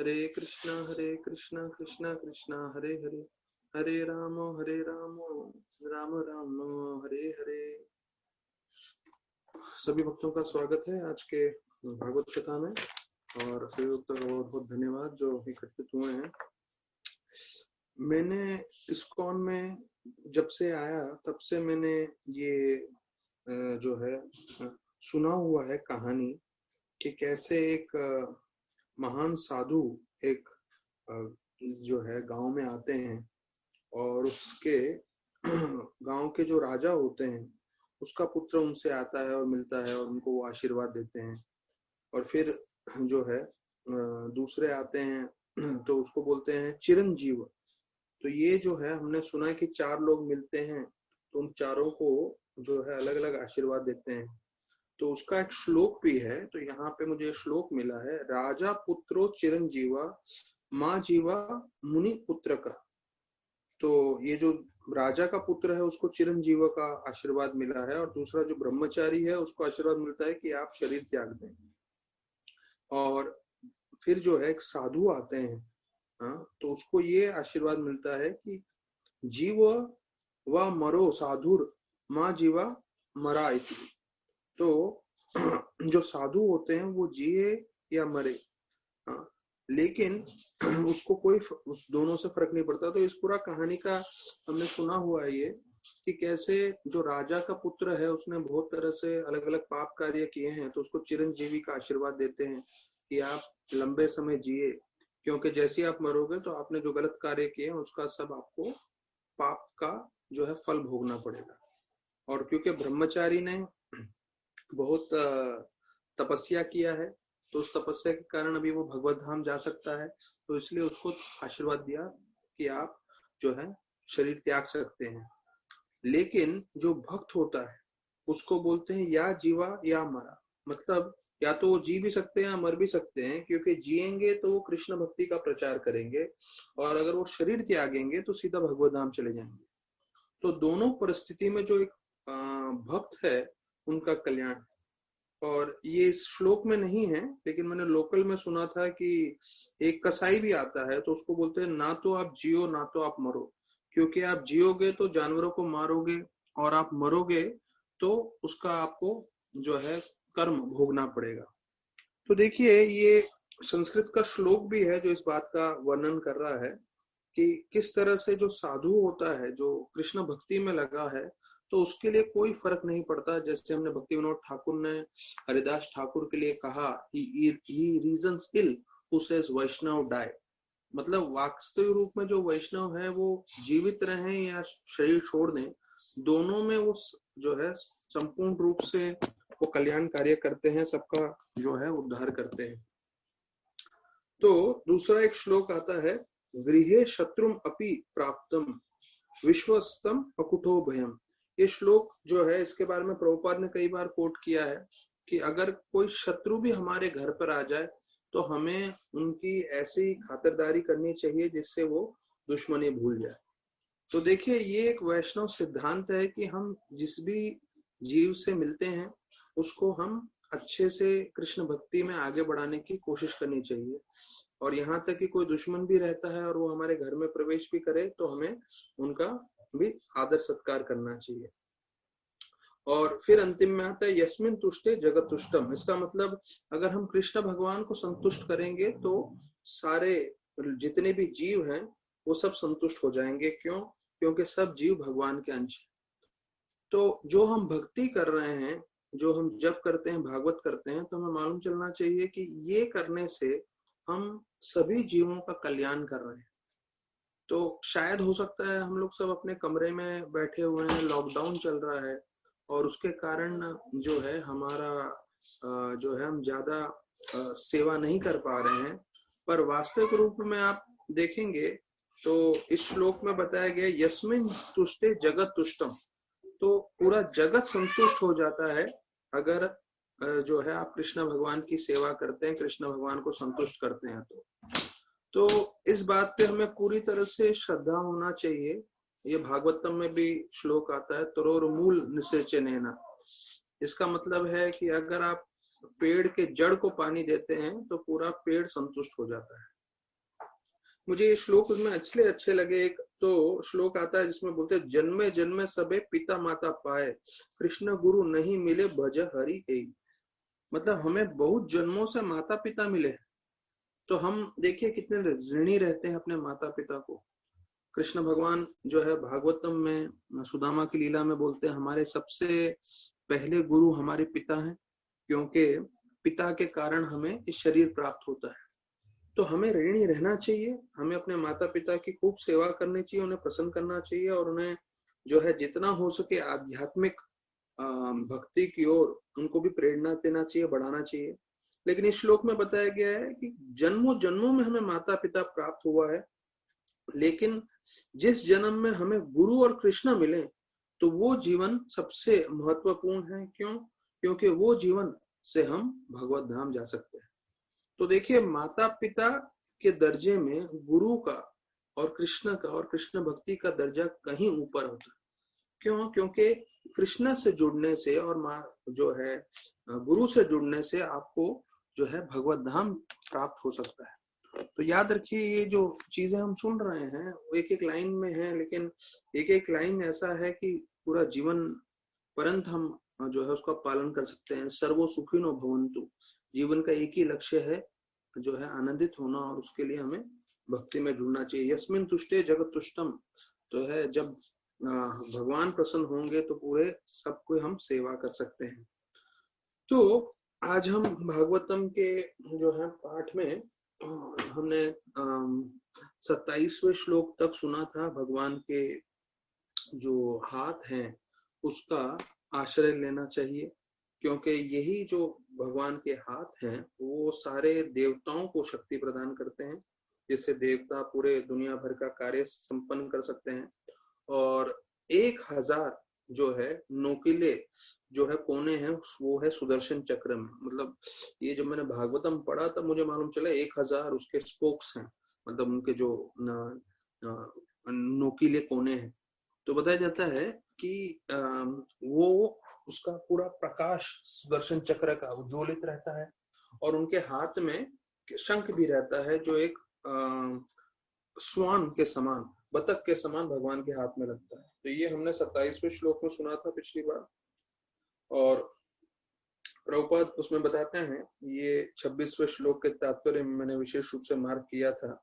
हरे कृष्णा कृष्णा कृष्णा हरे हरे, हरे राम राम राम हरे हरे। सभी भक्तों का स्वागत है आज के भागवत कथा में, और सभी भक्तों का बहुत बहुत धन्यवाद जो एकत्रित हुए हैं। मैंने इस्कॉन में जब से आया तब से मैंने ये जो है सुना हुआ है कहानी कि कैसे एक महान साधु एक जो है गांव में आते हैं और उसके गांव के जो राजा होते हैं उसका पुत्र उनसे आता है और मिलता है और उनको वो आशीर्वाद देते हैं। और फिर जो है दूसरे आते हैं तो उसको बोलते हैं चिरंजीव। तो ये जो है हमने सुना है कि 4 लोग मिलते हैं तो उन चारों को जो है अलग अलग आशीर्वाद देते हैं। तो उसका एक श्लोक भी है, तो यहाँ पे मुझे श्लोक मिला है, राजा पुत्रो चिरंजीवा माँ जीवा मुनि पुत्र का। तो ये जो राजा का पुत्र है उसको चिरंजीव का आशीर्वाद मिला है, और दूसरा जो ब्रह्मचारी है उसको आशीर्वाद मिलता है कि आप शरीर त्याग दें। और फिर जो है एक साधु आते हैं, हाँ, तो उसको ये आशीर्वाद मिलता है कि जीव व मरो साधुर माँ जीवा मरा इति। तो जो साधु होते हैं वो जिए या मरे, हाँ, लेकिन उसको कोई उस दोनों से फर्क नहीं पड़ता। तो इस पूरा कहानी का हमने सुना हुआ है ये कि कैसे जो राजा का पुत्र है उसने बहुत तरह से अलग अलग पाप कार्य किए हैं, तो उसको चिरंजीवी का आशीर्वाद देते हैं कि आप लंबे समय जिए, क्योंकि जैसे आप मरोगे तो आपने जो गलत कार्य किए हैं उसका सब आपको पाप का जो है फल भोगना पड़ेगा। और क्योंकि ब्रह्मचारी ने बहुत तपस्या किया है तो उस तपस्या के कारण अभी वो भगवत धाम जा सकता है, तो इसलिए उसको आशीर्वाद दिया कि आप जो है शरीर त्याग सकते हैं। लेकिन जो भक्त होता है उसको बोलते हैं या जीवा या मरा, मतलब या तो वो जी भी सकते हैं या मर भी सकते हैं, क्योंकि जिएंगे तो वो कृष्ण भक्ति का प्रचार करेंगे और अगर वो शरीर त्यागेंगे तो सीधा भगवत धाम चले जाएंगे। तो दोनों परिस्थिति में जो एक भक्त है उनका कल्याण। और ये इस श्लोक में नहीं है, लेकिन मैंने लोकल में सुना था कि एक कसाई भी आता है तो उसको बोलते हैं ना तो आप जियो ना तो आप मरो, क्योंकि आप जियोगे तो जानवरों को मारोगे और आप मरोगे तो उसका आपको जो है कर्म भोगना पड़ेगा। तो देखिए ये संस्कृत का श्लोक भी है जो इस बात का वर्णन कर रहा है कि किस तरह से जो साधु होता है जो कृष्ण भक्ति में लगा है तो उसके लिए कोई फर्क नहीं पड़ता। जैसे हमने भक्ति विनोद ठाकुर ने हरिदास ठाकुर के लिए कहा, he reasons ill who says Vaishnav die, मतलब वास्तविक रूप में जो वैष्णव है वो जीवित रहें या शरीर छोड़ दें, दोनों में वो जो है संपूर्ण रूप से वो कल्याण कार्य करते हैं, सबका जो है उद्धार करते हैं। तो दूसरा एक श्लोक आता है, गृहे शत्रुम अपि प्राप्तम विश्वस्तम अकुठो भयम। ये श्लोक जो है इसके बारे में प्रभुपाद ने कई बार कोट किया है कि अगर कोई शत्रु भी हमारे घर पर आ जाए तो हमें उनकी ऐसी खातिरदारी करनी चाहिए जिससे वो दुश्मनी भूल जाए। तो देखिए ये एक वैष्णव सिद्धांत है कि हम जिस भी जीव से मिलते हैं उसको हम अच्छे से कृष्ण भक्ति में आगे बढ़ाने की कोशिश करनी चाहिए, और यहाँ तक कि कोई दुश्मन भी रहता है और वो हमारे घर में प्रवेश भी करे तो हमें उनका भी आदर सत्कार करना चाहिए। और फिर अंतिम में आता है यस्मिन तुष्टे जगत तुष्टम। इसका मतलब अगर हम कृष्ण भगवान को संतुष्ट करेंगे तो सारे जितने भी जीव हैं वो सब संतुष्ट हो जाएंगे। क्यों? क्योंकि सब जीव भगवान के अंश हैं। तो जो हम भक्ति कर रहे हैं, जो हम जप करते हैं, भागवत करते हैं, तो हमें मालूम चलना चाहिए कि ये करने से हम सभी जीवों का कल्याण कर रहे हैं। तो शायद हो सकता है हम लोग सब अपने कमरे में बैठे हुए हैं, लॉकडाउन चल रहा है और उसके कारण जो है हमारा जो है हम ज्यादा सेवा नहीं कर पा रहे हैं, पर वास्तविक रूप में आप देखेंगे तो इस श्लोक में बताया गया यस्मिन तुष्टे जगत तुष्टम, तो पूरा जगत संतुष्ट हो जाता है अगर जो है आप कृष्ण भगवान की सेवा करते हैं, कृष्ण भगवान को संतुष्ट करते हैं। तो इस बात पे हमें पूरी तरह से श्रद्धा होना चाहिए। ये भागवतम में भी श्लोक आता है, तरोर मूल निषेचनेना। इसका मतलब है कि अगर आप पेड़ के जड़ को पानी देते हैं तो पूरा पेड़ संतुष्ट हो जाता है। मुझे ये श्लोक उसमें इसलिए अच्छे लगे। एक तो श्लोक आता है जिसमें बोलते हैं, जन्मे जन्मे सबे पिता माता पाए, कृष्ण गुरु नहीं मिले भज हरि के। मतलब हमें बहुत जन्मों से माता पिता मिले, तो हम देखिए कितने ऋणी रहते हैं अपने माता पिता को। कृष्ण भगवान जो है भागवतम में सुदामा की लीला में बोलते हैं, हमारे सबसे पहले गुरु हमारे पिता हैं, क्योंकि पिता के कारण हमें इस शरीर प्राप्त होता है। तो हमें ऋणी रहना चाहिए, हमें अपने माता पिता की खूब सेवा करनी चाहिए, उन्हें प्रसन्न करना चाहिए, और उन्हें जो है जितना हो सके आध्यात्मिक भक्ति की ओर उनको भी प्रेरणा देना चाहिए, बढ़ाना चाहिए। लेकिन इस श्लोक में बताया गया है कि जन्मों जन्मों में हमें माता पिता प्राप्त हुआ है, लेकिन जिस जन्म में हमें गुरु और कृष्ण मिले तो वो जीवन सबसे महत्वपूर्ण है। क्यों? क्योंकि वो जीवन से हम भगवत धाम जा सकते हैं। तो देखिए, माता पिता के दर्जे में गुरु का और कृष्ण का और कृष्ण भक्ति का दर्जा कहीं ऊपर होता है। क्यों? क्योंकि कृष्ण से जुड़ने से और माँ जो है गुरु से जुड़ने से आपको जो है भगवत धाम प्राप्त हो सकता है। तो याद रखिए, ये जो चीजें हम सुन रहे हैं वो एक एक लाइन में है, लेकिन एक एक लाइन ऐसा है कि पूरा जीवन परंत हम जो है उसका पालन कर सकते हैं। सर्वो सुखिनो भवन्तु, जीवन का एक ही लक्ष्य है जो है आनंदित होना, और उसके लिए हमें भक्ति में जुड़ना चाहिए। यस्मिन तुष्टे जगत तुष्टम, तो है जब भगवान प्रसन्न होंगे तो पूरे सबको हम सेवा कर सकते हैं। तो आज हम भागवतम के जो है पाठ में हमने 27वें श्लोक तक सुना था। भगवान के जो हाथ हैं उसका आश्रय लेना चाहिए, क्योंकि यही जो भगवान के हाथ हैं वो सारे देवताओं को शक्ति प्रदान करते हैं, जिससे देवता पूरे दुनिया भर का कार्य संपन्न कर सकते हैं। और 1000 जो है नोकीले जो है कोने हैं वो है सुदर्शन चक्र में। मतलब ये जब मैंने भागवतम पढ़ा तब मुझे मालूम चला 1000 उसके स्पोक्स हैं, मतलब उनके जो नोकीले कोने हैं। तो बताया जाता है कि वो उसका पूरा प्रकाश सुदर्शन चक्र का उज्ज्वलित रहता है, और उनके हाथ में शंख भी रहता है जो एक स्वान के समान, बतख के समान भगवान के हाथ में लगता है। तो ये हमने 27वें श्लोक में सुना था पिछली बार, और प्रभुपाद उसमें बताते हैं, ये 26वें श्लोक के तात्पर्य में मैंने विशेष रूप से मार्क किया था।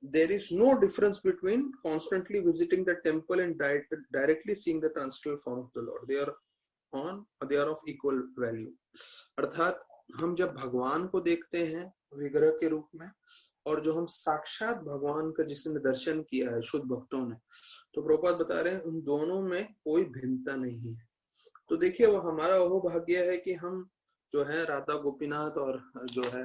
There is no difference between constantly visiting the temple and directly seeing the transcendental form of the Lord. They are of equal value. अर्थात हम जब भगवान को देखते हैं विग्रह के रूप में, और जो हम साक्षात भगवान का जिसने दर्शन किया है शुद्ध भक्तों ने, तो प्रभुपाद बता रहे हैं उन दोनों में कोई भिन्नता नहीं है। तो देखिए, वो हमारा वो भाग्य है कि हम जो है राधा गोपीनाथ और जो है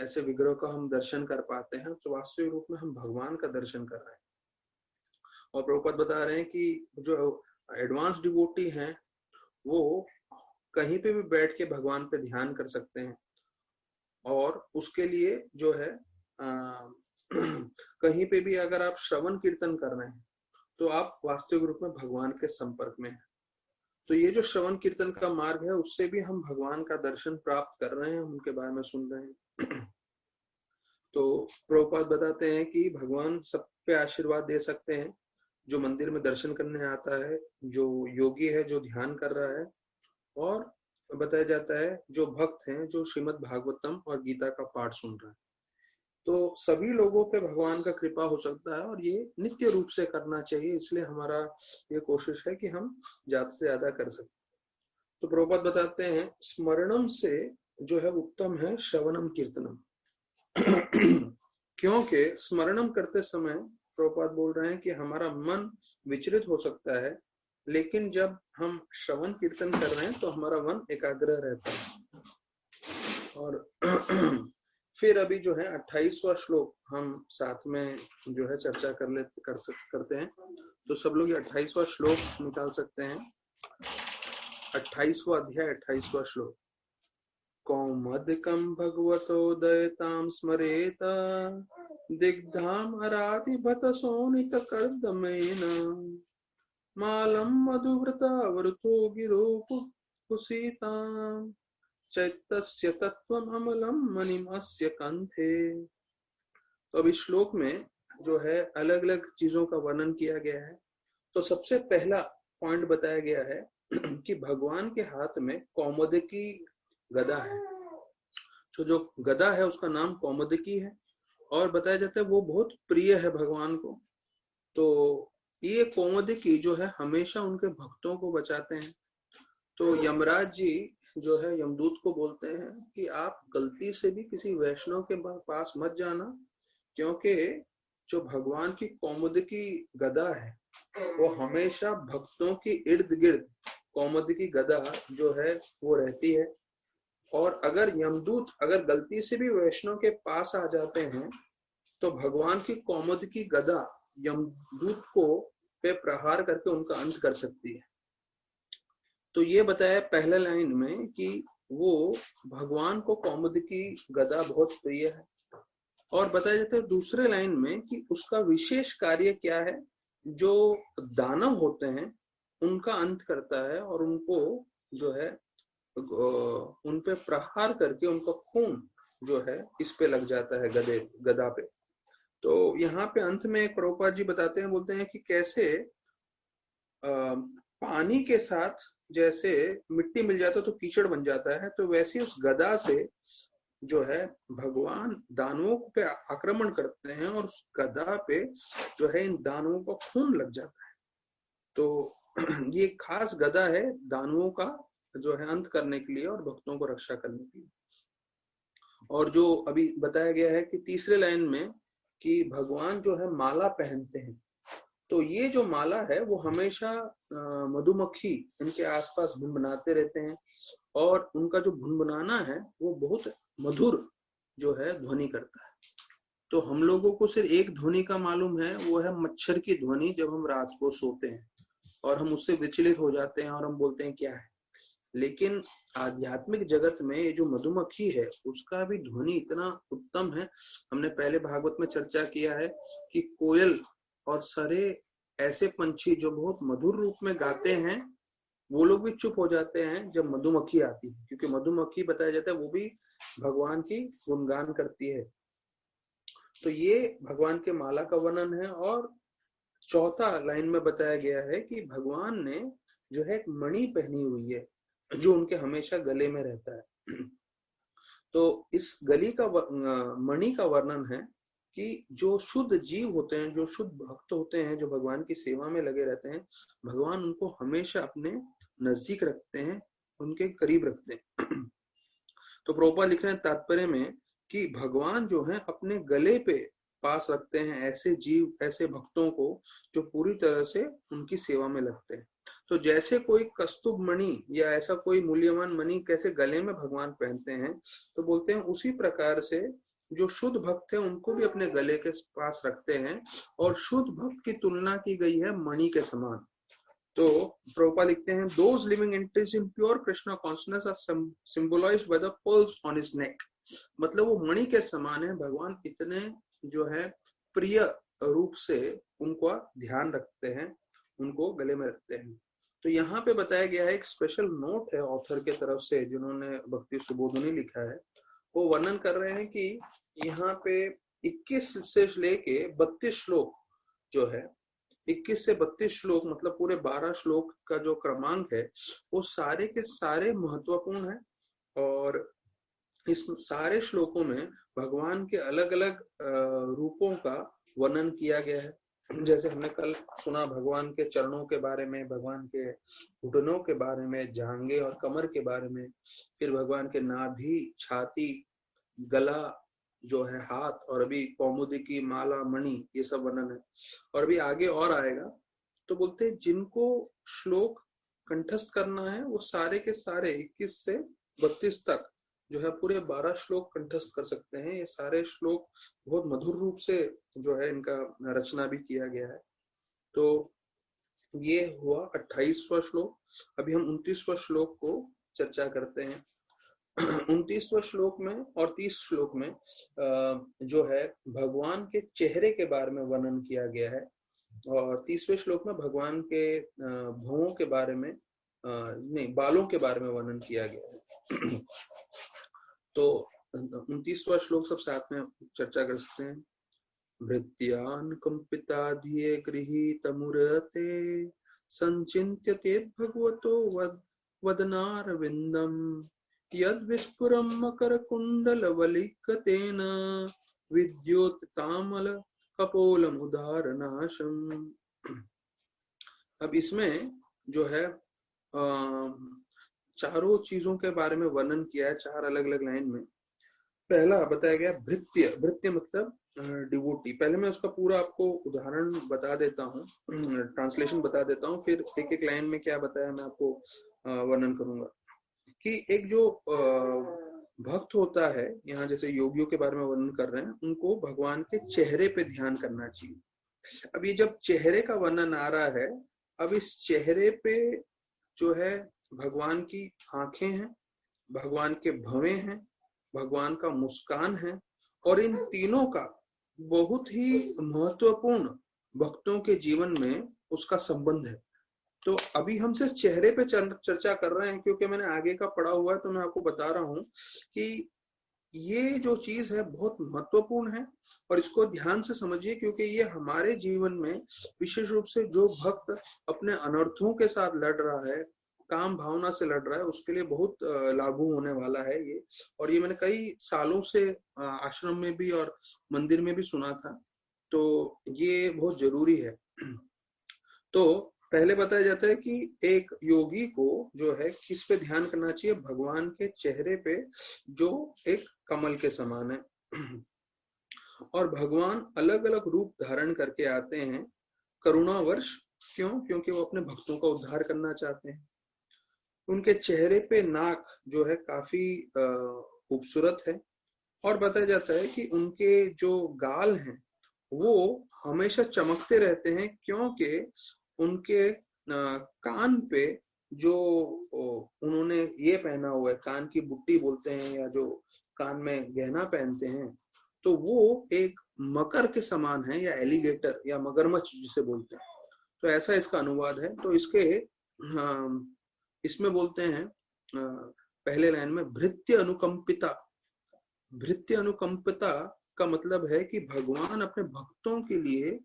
ऐसे विग्रह का हम दर्शन कर पाते हैं, तो वास्तविक रूप में हम भगवान का दर्शन कर रहे हैं। और प्रभुपाद बता रहे हैं कि जो एडवांस डिवोटी हैं वो कहीं पे भी बैठ के भगवान पे ध्यान कर सकते हैं, और उसके लिए जो है कहीं पे भी अगर आप श्रवण कीर्तन कर रहे हैं तो आप वास्तविक रूप में भगवान के संपर्क में हैं। तो ये जो श्रवण कीर्तन का मार्ग है उससे भी हम भगवान का दर्शन प्राप्त कर रहे हैं, उनके बारे में सुन रहे हैं। तो प्रभुपाद बताते हैं कि भगवान सब पे आशीर्वाद दे सकते हैं, जो मंदिर में दर्शन करने आता है, जो योगी है जो ध्यान कर रहा है, और बताया जाता है जो भक्त हैं जो श्रीमद् भागवतम और गीता का पाठ सुन रहे हैं। तो सभी लोगों पे भगवान का कृपा हो सकता है, और ये नित्य रूप से करना चाहिए। इसलिए हमारा ये कोशिश है कि हम ज्यादा से ज्यादा कर सकें। तो प्रभुपाद बताते हैं, स्मरणम से जो है उत्तम है श्रवणम कीर्तनम। क्योंकि स्मरणम करते समय प्रभुपाद बोल रहे हैं कि हमारा मन विचलित हो सकता है, लेकिन जब हम श्रवण कीर्तन कर रहे हैं तो हमारा मन एकाग्र रहता है। और फिर अभी जो है 28वां श्लोक हम साथ में जो है चर्चा करते हैं। तो सब लोग ये 28वां श्लोक निकाल सकते हैं। 28वां अध्याय 28वां श्लोक। कौमदकं भगवतो दयतां स्मरेत दिग्धाम अरातिभत शोणितकर्दमेन मालं मधुव्रता वरुथो गिरो कुसीतां चैतस्य तत्त्वम् अमलं मणिम् अस्य कंठे। तो अब इस श्लोक में जो है अलग अलग चीजों का वर्णन किया गया है। तो सबसे पहला पॉइंट बताया गया है कि भगवान के हाथ में कौमुदकी गदा है। जो गदा है उसका नाम कौमुदकी है और बताया जाता है वो बहुत प्रिय है भगवान को। तो ये कौमुदकी जो है हमेशा उनके भक्तों को बचाते हैं। तो यमराज जी जो है यमदूत को बोलते हैं कि आप गलती से भी किसी वैष्णव के पास मत जाना, क्योंकि जो भगवान की कौमुदकी गदा है वो हमेशा भक्तों के इर्द गिर्द कौमुदकी गदा जो है वो रहती है। और अगर यमदूत अगर गलती से भी वैष्णव के पास आ जाते हैं तो भगवान की कौमुदकी गदा यमदूत को पे प्रहार करके उनका अंत कर सकती है। तो ये बताया पहले लाइन में कि वो भगवान को कौमुदकी गदा बहुत प्रिय है। और बताया जाता है दूसरे लाइन में कि उसका विशेष कार्य क्या है, जो दानव होते हैं उनका अंत करता है और उनको जो है उन पे प्रहार करके उनका खून जो है इस पे लग जाता है गदा पे। तो यहाँ पे अंत में प्रभुपाद जी बताते हैं, बोलते हैं कि कैसे पानी के साथ जैसे मिट्टी मिल जाता है तो कीचड़ बन जाता है, तो वैसे उस गदा से जो है भगवान दानवों पे आक्रमण करते हैं और उस गदा पे जो है इन दानवों का खून लग जाता है। तो ये खास गदा है दानवों का जो है अंत करने के लिए और भक्तों को रक्षा करने के लिए। और जो अभी बताया गया है कि तीसरे लाइन में कि भगवान जो है माला पहनते हैं, तो ये जो माला है वो हमेशा मधुमक्खी इनके आसपास भुनभुनाते रहते हैं और उनका जो भुनभुनाना है वो बहुत मधुर जो है ध्वनि करता है। तो हम लोगों को सिर्फ एक ध्वनि का मालूम है, वो है मच्छर की ध्वनि जब हम रात को सोते हैं और हम उससे विचलित हो जाते हैं और हम बोलते हैं क्या है। लेकिन आध्यात्मिक जगत में ये जो मधुमक्खी है उसका भी ध्वनि इतना उत्तम है। हमने पहले भागवत में चर्चा किया है कि कोयल और सरे ऐसे पंछी जो बहुत मधुर रूप में गाते हैं, वो लोग भी चुप हो जाते हैं जब मधुमक्खी आती है, क्योंकि मधुमक्खी बताया जाता है वो भी भगवान की गुणगान करती है। तो ये भगवान के माला का वर्णन है। और चौथा लाइन में बताया गया है कि भगवान ने जो है एक मणि पहनी हुई है जो उनके हमेशा गले में रहता है। तो इस गली का मणि का वर्णन है कि जो शुद्ध जीव होते हैं, जो शुद्ध भक्त होते हैं, जो भगवान की सेवा में लगे रहते हैं, भगवान उनको हमेशा अपने नजदीक रखते हैं, उनके करीब रखते हैं। तो प्रभुपाद लिख रहे हैं तात्पर्य में कि भगवान जो है अपने गले पे पास रखते हैं ऐसे जीव, ऐसे भक्तों को जो पूरी तरह से उनकी सेवा में लगते हैं। तो जैसे कोई कस्तूभ मणि या ऐसा कोई मूल्यवान मणि कैसे गले में भगवान पहनते हैं, तो बोलते हैं उसी प्रकार से जो शुद्ध भक्त है उनको भी अपने गले के पास रखते हैं। और शुद्ध भक्त की तुलना की गई है मणि के समान। तो प्रभुपाद लिखते हैं those living entities in pure Krishna consciousness are symbolized by the pearls on his neck। मतलब वो मणि के समान है, भगवान इतने जो है प्रिय रूप से उनको ध्यान रखते हैं, उनको गले में रखते हैं। तो यहाँ पे बताया गया है, एक स्पेशल नोट है ऑथर के तरफ से जिन्होंने भक्ति सुबोधनी लिखा है, वो वर्णन कर रहे हैं कि यहाँ पे 21 से लेके 32 श्लोक जो है, 21 से 32 श्लोक मतलब पूरे 12 श्लोक का जो क्रमांक है वो सारे के सारे महत्वपूर्ण है। और इस सारे श्लोकों में भगवान के अलग अलग रूपों का वर्णन किया गया है। जैसे हमने कल सुना भगवान के चरणों के बारे में, भगवान के घुटनों के बारे में, जांघें और कमर के बारे में, फिर भगवान के नाभि, छाती, गला जो है, हाथ, और अभी कौमुदी, माला, मणि, ये सब वर्णन है। और अभी आगे और आएगा। तो बोलते हैं जिनको श्लोक कंठस्थ करना है वो सारे के सारे 21 से 32 तक जो है पूरे 12 श्लोक कंठस्थ कर सकते हैं। ये सारे श्लोक बहुत मधुर रूप से जो है इनका रचना भी किया गया है। तो ये हुआ 28वां श्लोक। अभी हम 29वां श्लोक को चर्चा करते हैं। 29वां श्लोक में और 30 श्लोक में जो है भगवान के चेहरे के बारे में वर्णन किया गया है। और 30वें श्लोक में भगवान के भुवों के बारे में नहीं, बालों के बारे में वर्णन किया गया है। तो 29वां श्लोक सब साथ में चर्चा कर सकते हैं। भृत्यानुकंपिता धिये गृहीतमुरते संचिन्त्य तेद् भगवतो वदनारविन्दं यद्विस्फुरं मकरकुण्डलवलिकतेन विद्योत्तामल कपोलमुदारनाशम्। अब इसमें जो है चारों चीजों के बारे में वर्णन किया है, चार अलग अलग लाइन में। पहला बताया गया भृत्य। भृत्य मतलब डिवोटी। पहले मैं उसका पूरा आपको उदाहरण बता देता हूँ, ट्रांसलेशन बता देता हूँ, फिर एक एक लाइन में क्या बताया मैं आपको वर्णन करूंगा। कि एक जो भक्त होता है, यहाँ जैसे योगियों के बारे में वर्णन कर रहे हैं, उनको भगवान के चेहरे पे ध्यान करना चाहिए। अब ये जब चेहरे का वर्णन आ रहा है, अब इस चेहरे पे जो है भगवान की आंखें हैं, भगवान के भवें हैं, भगवान का मुस्कान है, और इन तीनों का बहुत ही महत्वपूर्ण भक्तों के जीवन में उसका संबंध है। तो अभी हम सिर्फ चेहरे पे चर्चा कर रहे हैं, क्योंकि मैंने आगे का पढ़ा हुआ है, तो मैं आपको बता रहा हूं कि ये जो चीज है बहुत महत्वपूर्ण है, और इसको ध्यान से समझिए, क्योंकि ये हमारे जीवन में विशेष रूप से जो भक्त अपने अनर्थों के साथ लड़ रहा है, काम भावना से लड़ रहा है, उसके लिए बहुत लागू होने वाला है ये। और ये मैंने कई सालों से आश्रम में भी और मंदिर में भी सुना था, तो ये बहुत जरूरी है। तो पहले बताया जाता है कि एक योगी को जो है किस पे ध्यान करना चाहिए, भगवान के चेहरे पे, जो एक कमल के समान है। और भगवान अलग अलग रूप धारण करके आते हैं करुणावर्ष। क्यों? क्योंकि वो अपने भक्तों का उद्धार करना चाहते हैं। उनके चेहरे पे नाक जो है काफी खूबसूरत है, और बताया जाता है कि उनके जो गाल हैं वो हमेशा चमकते रहते हैं, क्योंकि उनके कान पे जो उन्होंने ये पहना हुआ है, कान की बुट्टी बोलते हैं, या जो कान में गहना पहनते हैं, तो वो एक मकर के समान है, या एलिगेटर या मगरमच्छ जिसे बोलते हैं। तो ऐसा इसका अनुवाद है। तो इसके इसमें बोलते हैं पहले लाइन में भृत्य अनुकंपिता। भृत्य अनुकंपिता का मतलब है कि भगवान अपने भक्तों के लिए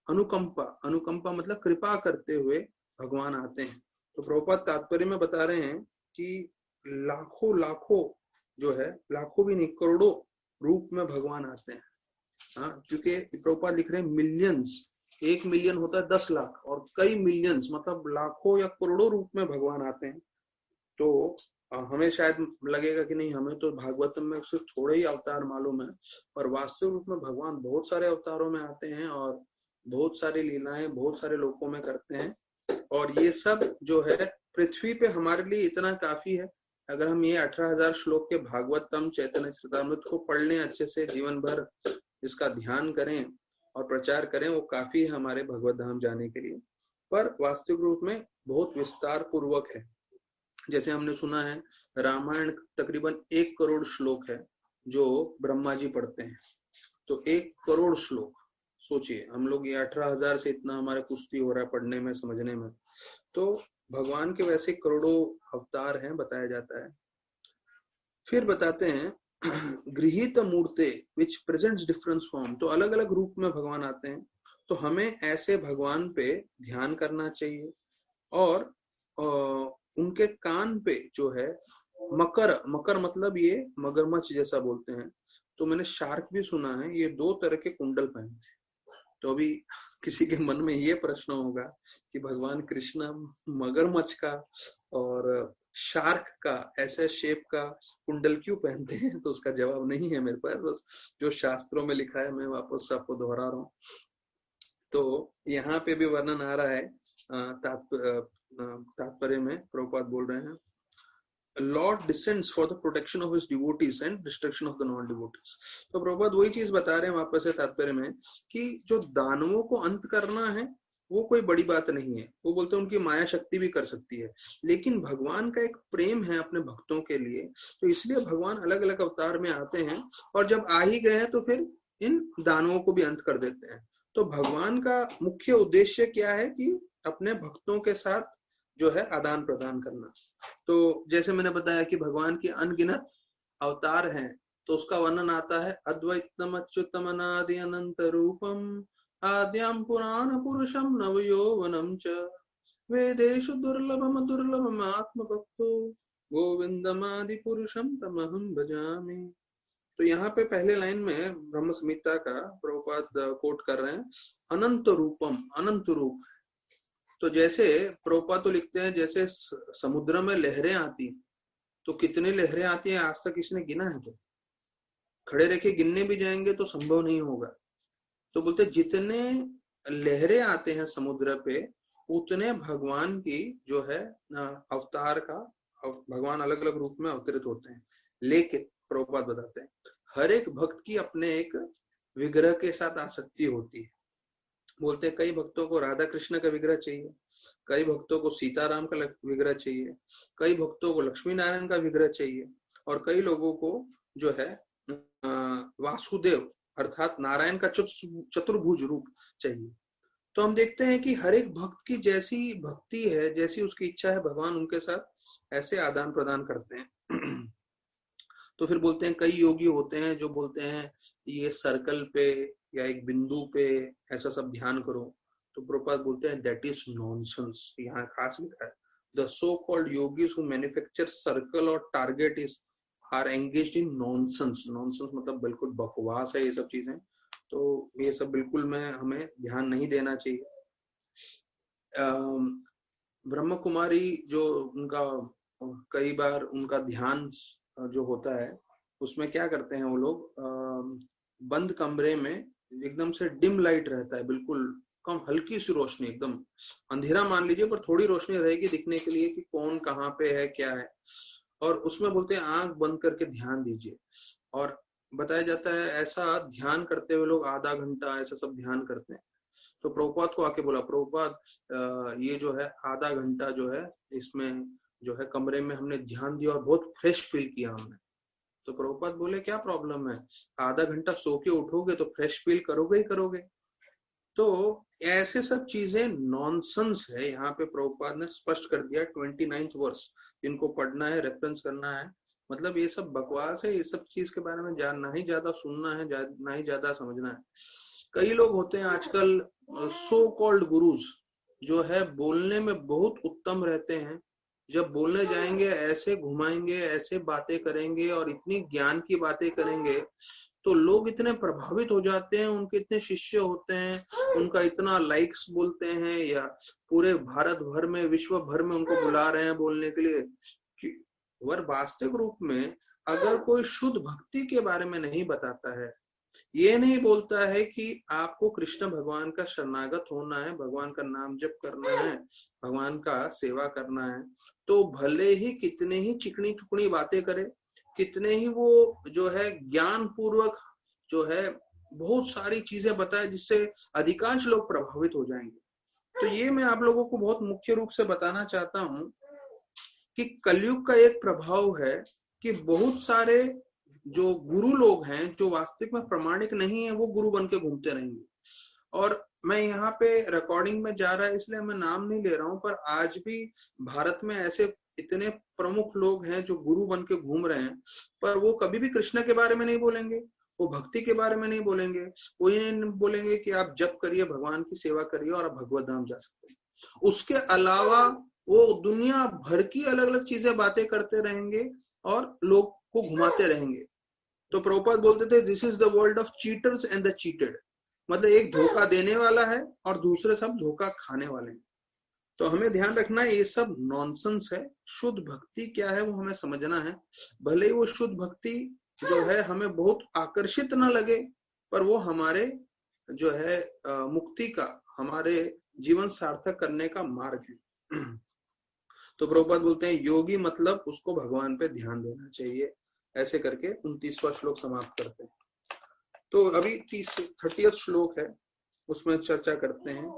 अनुकंपा, अनुकंपा मतलब कृपा करते हुए भगवान आते हैं। तो प्रभुपाद तात्पर्य में बता रहे हैं कि लाखों लाखों जो है, लाखों भी नहीं करोड़ों रूप में भगवान आते हैं। हाँ, क्योंकि प्रभुपाद लिख रहे हैं मिलियंस, 1 मिलियन होता है 10 लाख, और कई मिलियंस मतलब लाखों या करोड़ों रूप में भगवान आते हैं। तो हमें शायद लगेगा कि नहीं, हमें तो भागवतम में सिर्फ थोड़े ही अवतार मालूम है, पर वास्तविक रूप में भगवान बहुत सारे अवतारों में आते हैं, और बहुत सारी लीलाएं बहुत सारे लोकों में करते हैं। और ये सब जो है पृथ्वी पे हमारे लिए इतना काफी है। अगर हम ये 18,000 श्लोक के भागवतम चैतन्य चरितामृत को पढ़ लें अच्छे से, जीवन भर इसका ध्यान करें और प्रचार करें, वो काफी है हमारे भगवत धाम जाने के लिए। पर वास्तविक रूप में बहुत विस्तार पूर्वक है। जैसे हमने सुना है, रामायण तकरीबन 1 करोड़ श्लोक है जो ब्रह्मा जी पढ़ते हैं। तो 1 करोड़ श्लोक, सोचिए, हम लोग ये 18,000 से इतना हमारे कुश्ती हो रहा है पढ़ने में, समझने में। तो भगवान के वैसे करोड़ों अवतार हैं, बताया जाता है। फिर बताते हैं गृहीत मूर्ते विच प्रेजेंट्स डिफरेंट फॉर्म। तो अलग अलग रूप में भगवान आते हैं, तो हमें ऐसे भगवान पे ध्यान करना चाहिए। और उनके कान पे जो है मकर, मकर मतलब ये मगरमच्छ जैसा बोलते हैं। तो मैंने शार्क भी सुना है, ये 2 तरह के कुंडल पहनते हैं। तो अभी किसी के मन में ये प्रश्न होगा कि भगवान कृष्ण मगरमच्छ का और शार्क का ऐसे शेप का कुंडल क्यों पहनते हैं? तो उसका जवाब नहीं है मेरे पास, बस जो शास्त्रों में लिखा है मैं वापस आपको दोहरा रहा हूँ। तो यहाँ पे भी वर्णन आ रहा है, तात्पर्य में प्रभुपाद बोल रहे हैं, Lord descends for the protection of his devotees and destruction of the non-devotees। तो प्रभुपाद वही चीज बता रहे हैं वापस से तात्पर्य में, कि जो दानवों को अंत करना है वो कोई बड़ी बात नहीं है। वो बोलते हैं उनकी माया शक्ति भी कर सकती है, लेकिन भगवान का एक प्रेम है अपने भक्तों के लिए, तो इसलिए भगवान अलग अलग अवतार में आते हैं, और जब आ ही गए हैं तो फिर इन दानवों को भी अंत कर देते हैं। तो भगवान का मुख्य उद्देश्य क्या है कि अपने भक्तों के साथ जो है आदान प्रदान करना। तो जैसे मैंने बताया कि भगवान के अनगिनत अवतार हैं, तो उसका वर्णन आता है, अद्वैतम अच्युतम अनादि अनंत रूपम आद्यम पुराण पुरुषम नव यौवनम च वेदेषु दुर्लभम दुर्लभम आत्म भक्तो गोविंदमादि पुरुषम तमहम भजामि। तो यहाँ पे पहले लाइन में ब्रह्म संहिता का प्रभुपाद कोट कर रहे हैं, अनंत रूपम, अनंत रूप। तो जैसे प्रभुपाद तो लिखते हैं, जैसे समुद्र में लहरें आती, तो कितनी लहरें आती हैं आज तक किसने गिना है? तो खड़े रह के गिनने भी जाएंगे तो संभव नहीं होगा। तो बोलते जितने लहरें आते हैं समुद्र पे, उतने भगवान की जो है अवतार का, भगवान अलग अलग रूप में अवतरित होते हैं। लेकिन प्रभुपाद बताते हैं, हर एक भक्त की अपने एक विग्रह के साथ आसक्ति होती है। बोलते हैं कई भक्तों को राधा कृष्ण का विग्रह चाहिए, कई भक्तों को सीताराम का विग्रह चाहिए, कई भक्तों को लक्ष्मी नारायण का विग्रह चाहिए, और कई लोगों को जो है वासुदेव अर्थात नारायण का चतुर्भुज रूप चाहिए। तो हम देखते हैं कि हर एक भक्त की जैसी भक्ति है, जैसी उसकी इच्छा है, भगवान उनके साथ ऐसे आदान प्रदान करते हैं। तो फिर बोलते हैं कई योगी होते हैं जो बोलते हैं ये सर्कल पे या एक बिंदु पे ऐसा सब ध्यान करो। तो प्रभुपाद बोलते हैं दैट इज नॉनसेंस। यहाँ खास लिखा है, the so called yogis who manufacture circle और target is are engaged in nonsense. Nonsense मतलब बिल्कुल बकवास है ये सब चीजें। तो ये सब बिल्कुल में हमें ध्यान नहीं देना चाहिए। ब्रह्म कुमारी जो उनका कई बार उनका ध्यान जो होता है उसमें क्या करते हैं वो लोग, बंद कमरे में एकदम से डिम लाइट रहता है, बिल्कुल कम हल्की सी रोशनी, एकदम अंधेरा मान लीजिए पर थोड़ी रोशनी रहेगी दिखने के लिए कि कौन कहाँ पे है क्या है। और उसमें बोलते हैं आंख बंद करके ध्यान दीजिए। और बताया जाता है ऐसा ध्यान करते हुए लोग आधा घंटा ऐसा सब ध्यान करते हैं। तो प्रभुपाद को आके बोला, प्रभुपाद ये जो है आधा घंटा जो है इसमें जो है कमरे में हमने ध्यान दिया और बहुत फ्रेश फील किया हमने। तो प्रभुपाद बोले क्या प्रॉब्लम है, आधा घंटा सो के उठोगे तो फ्रेश फील करोगे ही करोगे। तो ऐसे सब चीजें नॉनसेंस है। यहाँ पे प्रभुपाद ने स्पष्ट कर दिया 29th वर्ष, इनको पढ़ना है, रेफरेंस करना है। मतलब ये सब बकवास है, ये सब चीज के बारे में ना ही ज्यादा सुनना है, ना ही ज्यादा समझना है। कई लोग होते हैं आजकल सो कॉल्ड गुरुज जो है बोलने में बहुत उत्तम रहते हैं, जब बोलने जाएंगे ऐसे घुमाएंगे, ऐसे बातें करेंगे और इतनी ज्ञान की बातें करेंगे तो लोग इतने प्रभावित हो जाते हैं, उनके इतने शिष्य होते हैं, उनका इतना लाइक्स बोलते हैं, या पूरे भारत भर में विश्व भर में उनको बुला रहे हैं बोलने के लिए। वास्तविक रूप में अगर कोई शुद्ध भक्ति के बारे में नहीं बताता है, ये नहीं बोलता है कि आपको कृष्ण भगवान का शरणागत होना है, भगवान का नाम जप करना है, भगवान का सेवा करना है, तो भले ही कितने ही चिकनी चुकनी बातें करे, कितने ही वो जो है ज्ञान पूर्वक जो है बहुत सारी चीजें बताए जिससे अधिकांश लोग प्रभावित हो जाएंगे। तो ये मैं आप लोगों को बहुत मुख्य रूप से बताना चाहता हूं कि कलयुग का एक प्रभाव है कि बहुत सारे जो गुरु लोग हैं जो वास्तविक में प्रमाणिक नहीं है वो गुरु बन के घूमते रहेंगे। और मैं यहाँ पे रिकॉर्डिंग में जा रहा है इसलिए मैं नाम नहीं ले रहा हूँ, पर आज भी भारत में ऐसे इतने प्रमुख लोग हैं जो गुरु बन के घूम रहे हैं, पर वो कभी भी कृष्ण के बारे में नहीं बोलेंगे, वो भक्ति के बारे में नहीं बोलेंगे, वो ये नहीं बोलेंगे कि आप जप करिए, भगवान की सेवा करिए और आप भगवत धाम जा सकते हैं। उसके अलावा वो दुनिया भर की अलग अलग चीजें बातें करते रहेंगे और लोग को घुमाते रहेंगे। तो प्रभुपाद बोलते थे this is the world of cheaters and the cheated. मतलब एक धोखा देने वाला है और दूसरे सब धोखा खाने वाले हैं। तो हमें ध्यान रखना है ये सब नॉनसेंस है। शुद्ध भक्ति क्या है वो हमें समझना है। भले ही वो शुद्ध भक्ति जो है हमें बहुत आकर्षित ना लगे, पर वो हमारे जो है मुक्ति का, हमारे जीवन सार्थक करने का मार्ग है। तो प्रभुपाद बोलते हैं योगी मतलब उसको भगवान पे ध्यान देना चाहिए। ऐसे करके 29वां श्लोक समाप्त करते हैं। तो अभी 30th श्लोक है, उसमें चर्चा करते हैं।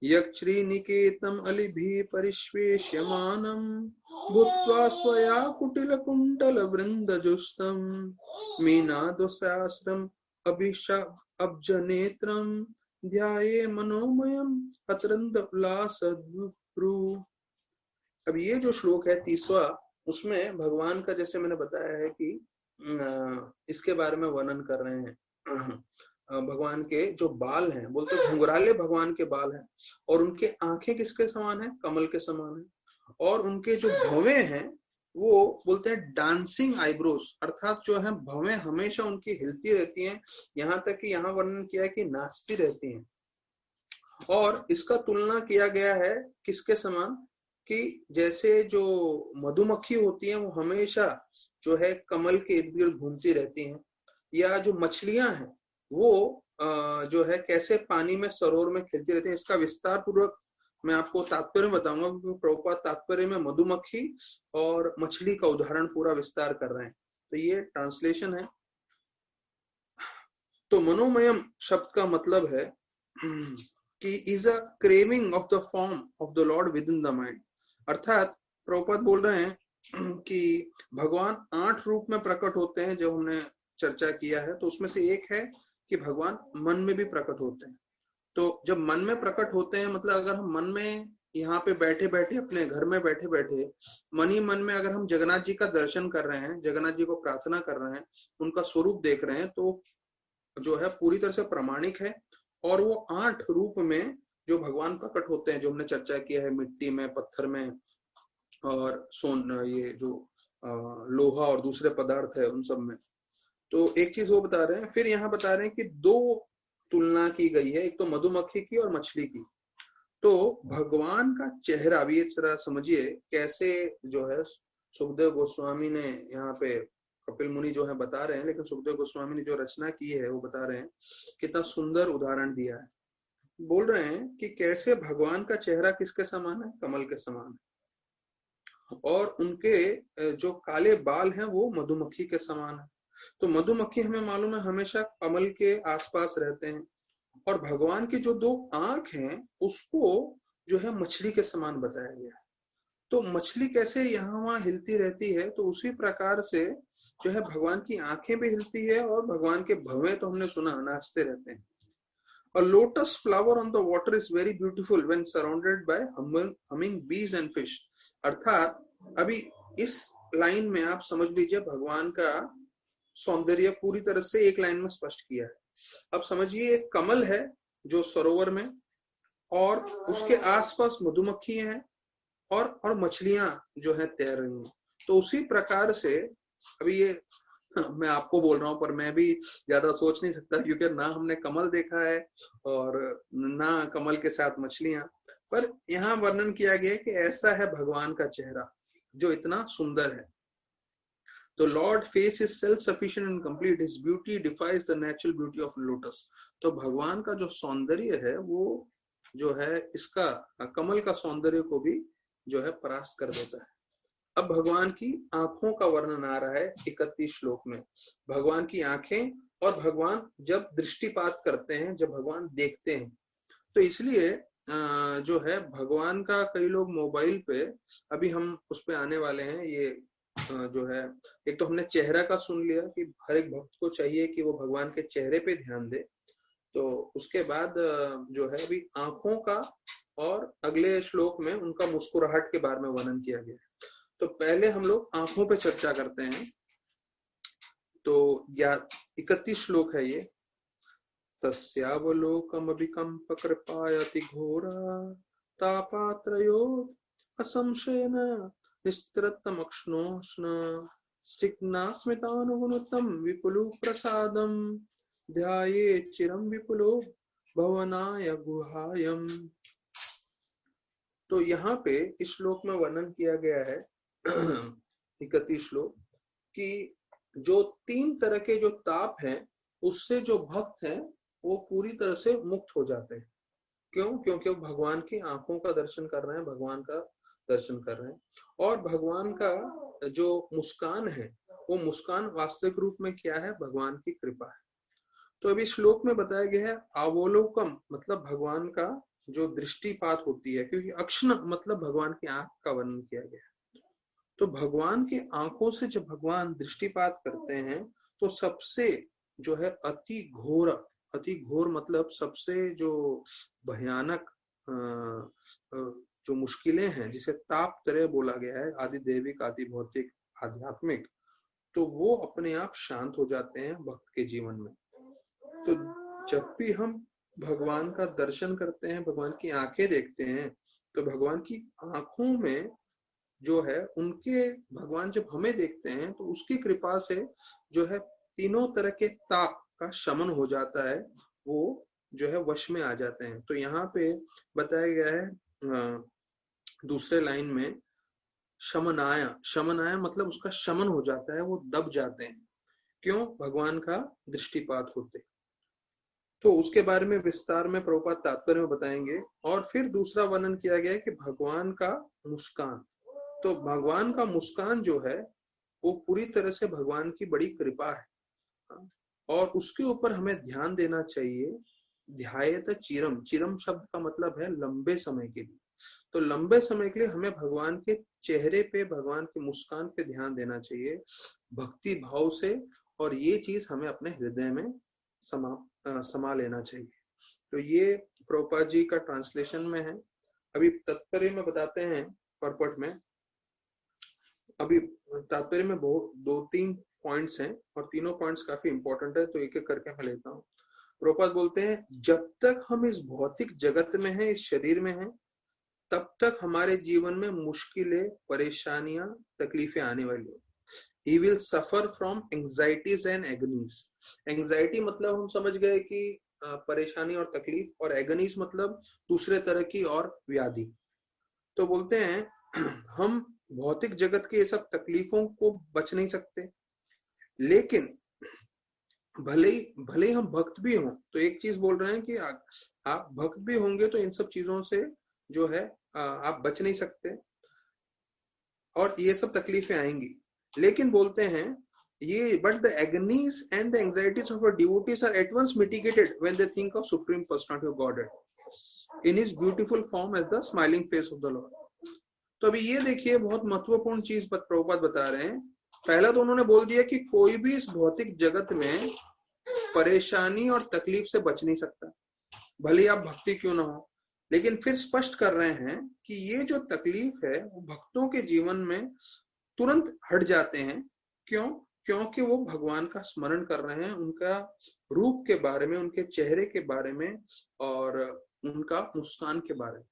यक्षिनिकेतम अलिभि परिष्वेश्यमानम भूत्वा स्वया कुटिल कुंडल वृंदजुष्टम मीनादोसाश्रम अब्जनेत्रम ध्याये मनोमयम अतरंद उल्लासद्रु। अब ये जो श्लोक है 30वां, उसमें भगवान का, जैसे मैंने बताया है कि इसके बारे में वर्णन कर रहे हैं। भगवान के जो बाल हैं, बोलते घुंघराले भगवान के बाल हैं, और उनके आंखें किसके समान है? कमल के समान है। और उनके जो भवें हैं वो बोलते हैं डांसिंग आईब्रोज, अर्थात जो है भवें हमेशा उनकी हिलती रहती हैं, यहाँ तक कि यहाँ वर्णन किया है कि नाचती रहती हैं। और इसका तुलना किया गया है किसके समान? कि जैसे जो मधुमक्खी होती है वो हमेशा जो है कमल के इर्द गिर्द घूमती रहती हैं, या जो मछलियां हैं वो जो है कैसे पानी में सरोवर में खेलती रहती हैं। इसका विस्तार पूर्वक मैं आपको तात्पर्य बताऊंगा, क्योंकि प्रभुपाद तात्पर्य में मधुमक्खी और मछली का उदाहरण पूरा विस्तार कर रहे हैं। तो ये ट्रांसलेशन है। तो मनोमयम शब्द का मतलब है कि is a craving of the form of the Lord with in the mind. अर्थात प्रभुपाद बोल रहे हैं कि भगवान 8 रूप में प्रकट होते हैं, जो हमने चर्चा किया है। तो उसमें से एक है कि भगवान मन में भी प्रकट होते हैं। तो जब मन में प्रकट होते हैं, मतलब अगर हम मन में यहाँ पे बैठे बैठे, अपने घर में बैठे बैठे मन ही मन में अगर हम जगन्नाथ जी का दर्शन कर रहे हैं, जगन्नाथ जी को प्रार्थना कर रहे हैं, उनका स्वरूप देख रहे हैं, तो जो है पूरी तरह से प्रामाणिक है। और वो 8 रूप में जो भगवान प्रकट होते हैं, जो हमने चर्चा किया है, मिट्टी में, पत्थर में, और ये जो लोहा और दूसरे पदार्थ है उन सब में। तो एक चीज वो बता रहे हैं। फिर यहाँ बता रहे हैं कि 2 तुलना की गई है, एक तो मधुमक्खी की और मछली की। तो भगवान का चेहरा, अभी इस तरह समझिए कैसे जो है सुखदेव गोस्वामी ने यहाँ पे, कपिल मुनि जो है बता रहे हैं, लेकिन सुखदेव गोस्वामी ने जो रचना की है वो बता रहे हैं, कितना सुंदर उदाहरण दिया है। बोल रहे हैं कि कैसे भगवान का चेहरा किसके समान है? कमल के समान है। और उनके जो काले बाल हैं वो मधुमक्खी के समान है। तो मधुमक्खी हमें मालूम है हमेशा कमल के आसपास रहते हैं, और भगवान की जो 2 आंख हैं उसको जो है मछली के समान बताया गया है। तो मछली कैसे यहाँ वहां हिलती रहती है, तो उसी प्रकार से जो है भगवान की आंखें भी हिलती है, और भगवान के भवें तो हमने सुना नाचते रहते हैं। A lotus flower on the water is very beautiful when surrounded by humming bees and fish। अर्थात अभी इस लाइन में आप समझ लीजिए भगवान का सौंदर्य पूरी तरह से एक लाइन में स्पष्ट किया है। अब समझिए एक कमल है जो सरोवर में, और उसके आसपास मधुमक्खी हैं, और मछलियां जो है तैर रही हैं। तो उसी प्रकार से अभी ये मैं आपको बोल रहा हूं, पर मैं भी ज्यादा सोच नहीं सकता, क्योंकि ना हमने कमल देखा है और ना कमल के साथ मछलियां। पर यहाँ वर्णन किया गया कि ऐसा है भगवान का चेहरा जो इतना सुंदर है। तो Lord face is self sufficient and complete, his beauty defies the natural beauty of lotus. तो भगवान का जो सौंदर्य है वो जो है इसका कमल का सौंदर्य को भी जो है परास्त कर देता है। अब भगवान की आंखों का वर्णन आ रहा है 31 श्लोक में। भगवान की आंखें, और भगवान जब दृष्टिपात करते हैं, जब भगवान देखते हैं, तो इसलिए जो है भगवान का, कई लोग मोबाइल पे, अभी हम उस पे आने वाले हैं, ये जो है एक तो हमने चेहरा का सुन लिया कि हर एक भक्त को चाहिए कि वो भगवान के चेहरे पे ध्यान दे। तो उसके बाद जो है अभी आंखों का, और अगले श्लोक में उनका मुस्कुराहट के बारे में वर्णन किया गया है। तो पहले हम लोग आंखों पे चर्चा करते हैं। तो 31 श्लोक है ये। तस्यावलोकमभिकम्प कृपायति घोरा तापात्रयो असंशयेन निस्तृतमक्ष्णोष्ण स्टिग्ना स्मितानुगुणतम विपुलो प्रसादम ध्याये चिरम विपुलो भवनाय गुहायम। तो यहाँ पे इस श्लोक में वर्णन किया गया है 31 श्लोक कि जो 3 तरह के जो ताप हैं उससे जो भक्त हैं वो पूरी तरह से मुक्त हो जाते हैं। क्यों? क्योंकि वो भगवान की आंखों का दर्शन कर रहे हैं, भगवान का दर्शन कर रहे हैं। और भगवान का जो मुस्कान है वो मुस्कान वास्तविक रूप में क्या है? भगवान की कृपा है। तो अभी श्लोक में बताया गया है अवलोकम, मतलब भगवान का जो दृष्टिपात होती है, क्योंकि अक्ष्ण मतलब भगवान की आंख का वर्णन किया गया है। तो भगवान की आंखों से जब भगवान दृष्टिपात करते हैं तो सबसे जो है अति घोर मतलब सबसे जो भयानक जो मुश्किलें हैं, जिसे ताप त्रय बोला गया है, आदि दैविक, आदि भौतिक, आध्यात्मिक, तो वो अपने आप शांत हो जाते हैं भक्त के जीवन में। तो जब भी हम भगवान का दर्शन करते हैं, भगवान की आंखें देखते हैं, तो भगवान की आंखों में जो है उनके, भगवान जब हमें देखते हैं तो उसकी कृपा से जो है तीनों तरह के ताप का शमन हो जाता है, वो जो है वश में आ जाते हैं। तो यहाँ पे बताया गया है दूसरे लाइन में, शमनाया, शमनाया मतलब उसका शमन हो जाता है, वो दब जाते हैं। क्यों? भगवान का दृष्टिपात होते। तो उसके बारे में विस्तार में प्रभुपाद तात्पर्य में बताएंगे। और फिर दूसरा वर्णन किया गया है कि भगवान का मुस्कान। तो भगवान का मुस्कान जो है वो पूरी तरह से भगवान की बड़ी कृपा है, और उसके ऊपर हमें ध्यान देना चाहिए। ध्यायत चिरम, चिरम शब्द का मतलब है लंबे समय के लिए। तो लंबे समय के लिए हमें भगवान के चेहरे पे, भगवान के मुस्कान पे ध्यान देना चाहिए भक्ति भाव से, और ये चीज हमें अपने हृदय में समा लेना चाहिए। तो ये प्रभुपाद जी का ट्रांसलेशन में है। अभी तात्पर्य में बताते हैं पर्पट में। अभी तात्पर्य में बहुत 2-3 पॉइंट्स हैं, और तीनों पॉइंट्स काफी इंपॉर्टेंट है, तो एक एक करके मैं लेता हूँ। प्रभुपाद बोलते हैं, जब तक हम इस भौतिक जगत में हैं, इस शरीर में हैं, तब तक हमारे जीवन में मुश्किलें, परेशानियां, तकलीफें आने वाली है। He will suffer from anxieties and agonies. Anxiety मतलब हम समझ गए कि परेशानी और तकलीफ, और एगनीज मतलब दूसरे तरह की और व्याधि। तो बोलते हैं हम भौतिक जगत के ये सब तकलीफों को बच नहीं सकते, लेकिन भले ही हम भक्त भी हों, तो एक चीज बोल रहे हैं कि आप भक्त भी होंगे तो इन सब चीजों से जो है आप बच नहीं सकते, और ये सब तकलीफें आएंगी। लेकिन बोलते हैं ये, but the agonies and the anxieties of our devotees are at once mitigated when they think of Supreme Personality of Godhead in His beautiful form as the smiling face of the Lord. तो अभी ये देखिए, बहुत महत्वपूर्ण चीज प्रभुपाद बता रहे हैं। पहला तो उन्होंने बोल दिया कि कोई भी इस भौतिक जगत में परेशानी और तकलीफ से बच नहीं सकता, भले आप भक्ति क्यों ना हो। लेकिन फिर स्पष्ट कर रहे हैं कि ये जो तकलीफ है वो भक्तों के जीवन में तुरंत हट जाते हैं। क्यों? क्योंकि वो भगवान का स्मरण कर रहे हैं, उनका रूप के बारे में, उनके चेहरे के बारे में, और उनका मुस्कान के बारे में।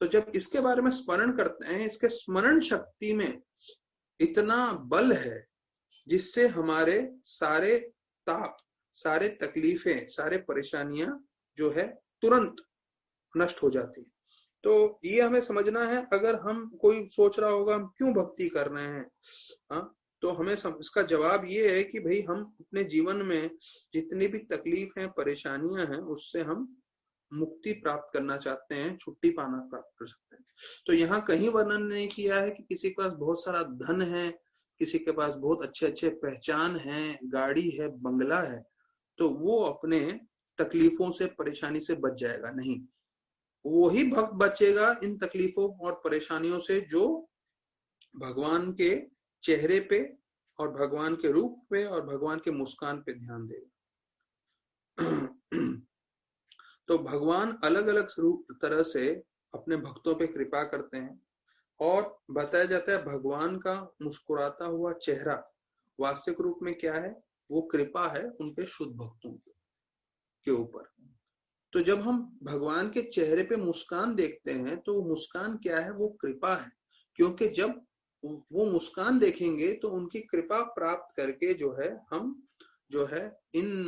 तो जब इसके बारे में स्मरण करते हैं, इसके स्मरण शक्ति में इतना बल है जिससे हमारे सारे ताप, सारे तकलीफें, सारे परेशानियां जो है तुरंत नष्ट हो जाती है। तो ये हमें समझना है। अगर हम, कोई सोच रहा होगा हम क्यों भक्ति कर रहे हैं, हाँ, तो हमें इसका जवाब ये है कि भाई हम अपने जीवन में जितनी भी तकलीफ हैं, परेशानियां हैं, उससे हम मुक्ति प्राप्त करना चाहते हैं, छुट्टी पाना प्राप्त कर सकते हैं। तो यहाँ कहीं वर्णन नहीं किया है कि किसी के पास बहुत सारा धन है, किसी के पास बहुत अच्छे अच्छे पहचान है, गाड़ी है, बंगला है, तो वो अपने तकलीफों से, परेशानी से बच जाएगा। नहीं, वही भक्त बचेगा इन तकलीफों और परेशानियों से जो भगवान के चेहरे पे और भगवान के रूप पे और भगवान के मुस्कान पे ध्यान देगा। तो भगवान अलग अलग तरह से अपने भक्तों पे कृपा करते हैं, और बताया जाता है भगवान का मुस्कुराता हुआ चेहरा वास्तविक रूप में क्या है? वो कृपा है उनके शुद्ध भक्तों के ऊपर। तो जब हम भगवान के चेहरे पे मुस्कान देखते हैं तो मुस्कान क्या है? वो कृपा है। क्योंकि जब वो मुस्कान देखेंगे तो उनकी कृपा प्राप्त करके जो है हम जो है इन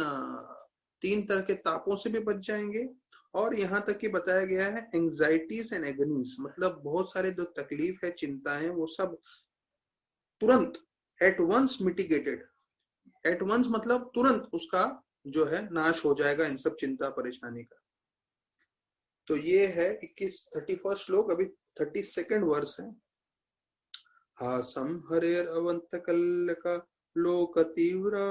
3 तरह के तापों से भी बच जाएंगे। और यहाँ तक कि बताया गया है एंग्जाइटीज एंड एगनीज, मतलब बहुत सारे जो तकलीफ है, चिंताएं, वो सब तुरंत at once mitigated. At once मतलब तुरंत उसका जो है नाश हो जाएगा, इन सब चिंता परेशानी का। तो ये है 31 श्लोक। अभी 32 वर्ष है। हासम हरेर अवंत कल्लका लोक तीव्रा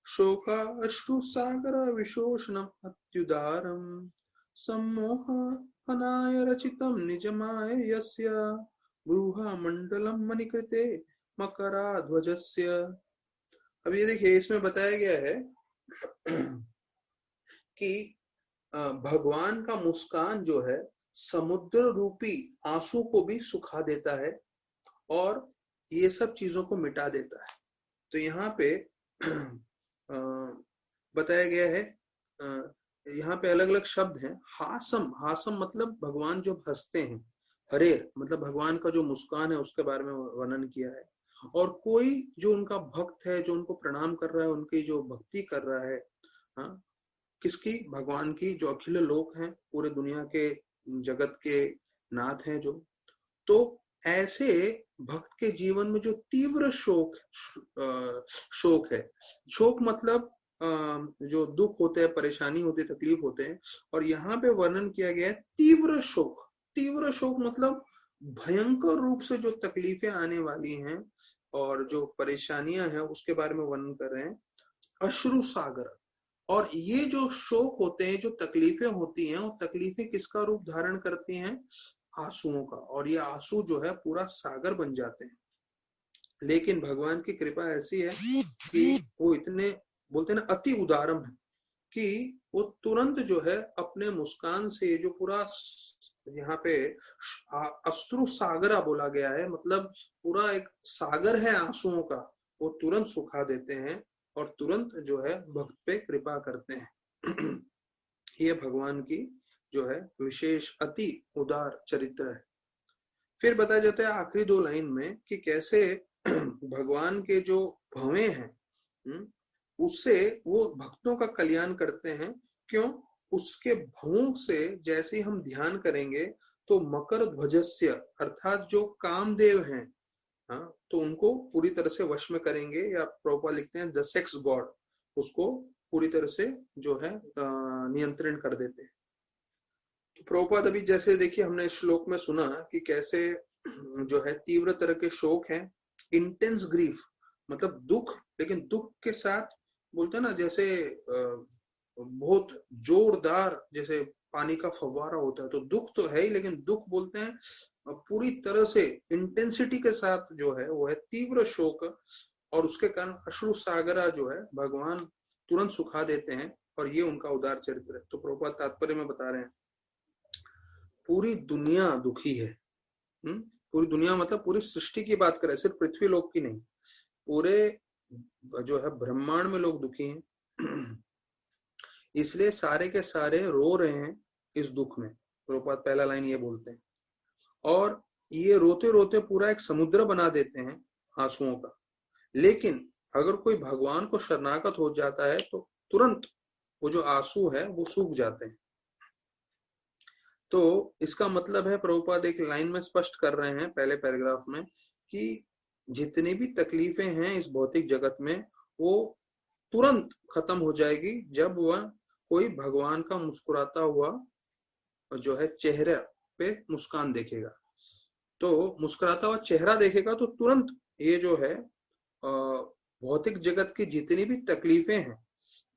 शोका अश्रु सागर विशोषणम अत्युदारम सम्मोह हनाय रचितम निजमाय यस्य ब्रूहा मंडलम मणिकृते मकरा ध्वजस्य। अब ये देखिए, इसमें बताया गया है कि भगवान का मुस्कान जो है समुद्र रूपी आंसू को भी सुखा देता है और ये सब चीजों को मिटा देता है। तो यहाँ पे बताया गया है, यहाँ पे अलग अलग शब्द हैं। हासम, हासम मतलब भगवान जो हंसते हैं, हरेर मतलब भगवान का जो मुस्कान है उसके बारे में वर्णन किया है। और कोई जो उनका भक्त है, जो उनको प्रणाम कर रहा है, उनकी जो भक्ति कर रहा है, हाँ, किसकी? भगवान की, जो अखिल लोक हैं, पूरे दुनिया के जगत के नाथ हैं जो। तो ऐसे भक्त के जीवन में जो तीव्र शोक है, शोक मतलब जो दुख होते हैं, परेशानी होती है, तकलीफ होते हैं, और यहाँ पे वर्णन किया गया है तीव्र शोक। तीव्र शोक मतलब भयंकर रूप से जो तकलीफें आने वाली हैं और जो परेशानियां हैं उसके बारे में वर्णन कर रहे हैं, अश्रु सागर। और ये जो शोक होते हैं, जो तकलीफें होती हैं, वो तकलीफें किसका रूप धारण करती हैं? आंसुओं का। और ये आंसू जो है पूरा सागर बन जाते हैं। लेकिन भगवान की कृपा ऐसी है कि वो इतने, बोलते हैं ना, अति उदारम है कि वो तुरंत जो है अपने मुस्कान से, जो पूरा यहाँ पे अश्रु सागरा बोला गया है, मतलब पूरा एक सागर है आंसुओं का, वो तुरंत सुखा देते हैं और तुरंत जो है भक्त पे कृपा करते हैं। ये भगवान की जो है विशेष अति उदार चरित्र है। फिर बताया जाता है आखिरी 2 लाइन में कि कैसे भगवान के जो भवें हैं, उससे वो भक्तों का कल्याण करते हैं। क्यों? उसके भवों से जैसे हम ध्यान करेंगे तो मकर ध्वजस्य अर्थात जो कामदेव हैं, हाँ, तो उनको पूरी तरह से वश में करेंगे, या प्रभुपाद लिखते हैं द सेक्स गॉड, उसको पूरी तरह से जो है नियंत्रण कर देते हैं। तो प्रभुपाद अभी जैसे देखिए हमने श्लोक में सुना कि कैसे जो है तीव्र तरह के शोक हैं, इंटेंस ग्रीफ मतलब दुख, लेकिन दुख के साथ बोलते हैं ना जैसे बहुत जोरदार, जैसे पानी का फव्वारा होता है, तो दुख तो है ही, लेकिन दुख बोलते हैं पूरी तरह से इंटेंसिटी के साथ जो है वो है तीव्र शोक। और उसके कारण अश्रु सागरा जो है भगवान तुरंत सुखा देते हैं, और ये उनका उदार चरित्र है। तो प्रभुपाद तात्पर्य में बता रहे हैं पूरी दुनिया दुखी है। पूरी दुनिया मतलब पूरी सृष्टि की बात करें, सिर्फ पृथ्वी लोक की नहीं, पूरे जो है ब्रह्मांड में लोग दुखी हैं। इसलिए सारे के सारे रो रहे हैं इस दुख में। प्रभुपाद पहला लाइन ये बोलते हैं, और ये रोते रोते पूरा एक समुद्र बना देते हैं आंसुओं का। लेकिन अगर कोई भगवान को शरणागत हो जाता है तो तुरंत वो जो आंसू है वो सूख जाते हैं। तो इसका मतलब है, प्रभुपाद एक लाइन में स्पष्ट कर रहे हैं पहले पैराग्राफ में, कि जितनी भी तकलीफें हैं इस भौतिक जगत में वो तुरंत खत्म हो जाएगी जब वह कोई भगवान का मुस्कुराता हुआ जो है चेहरे पे मुस्कान देखेगा। तो मुस्कुराता हुआ चेहरा देखेगा तो तुरंत ये जो है भौतिक जगत की जितनी भी तकलीफें हैं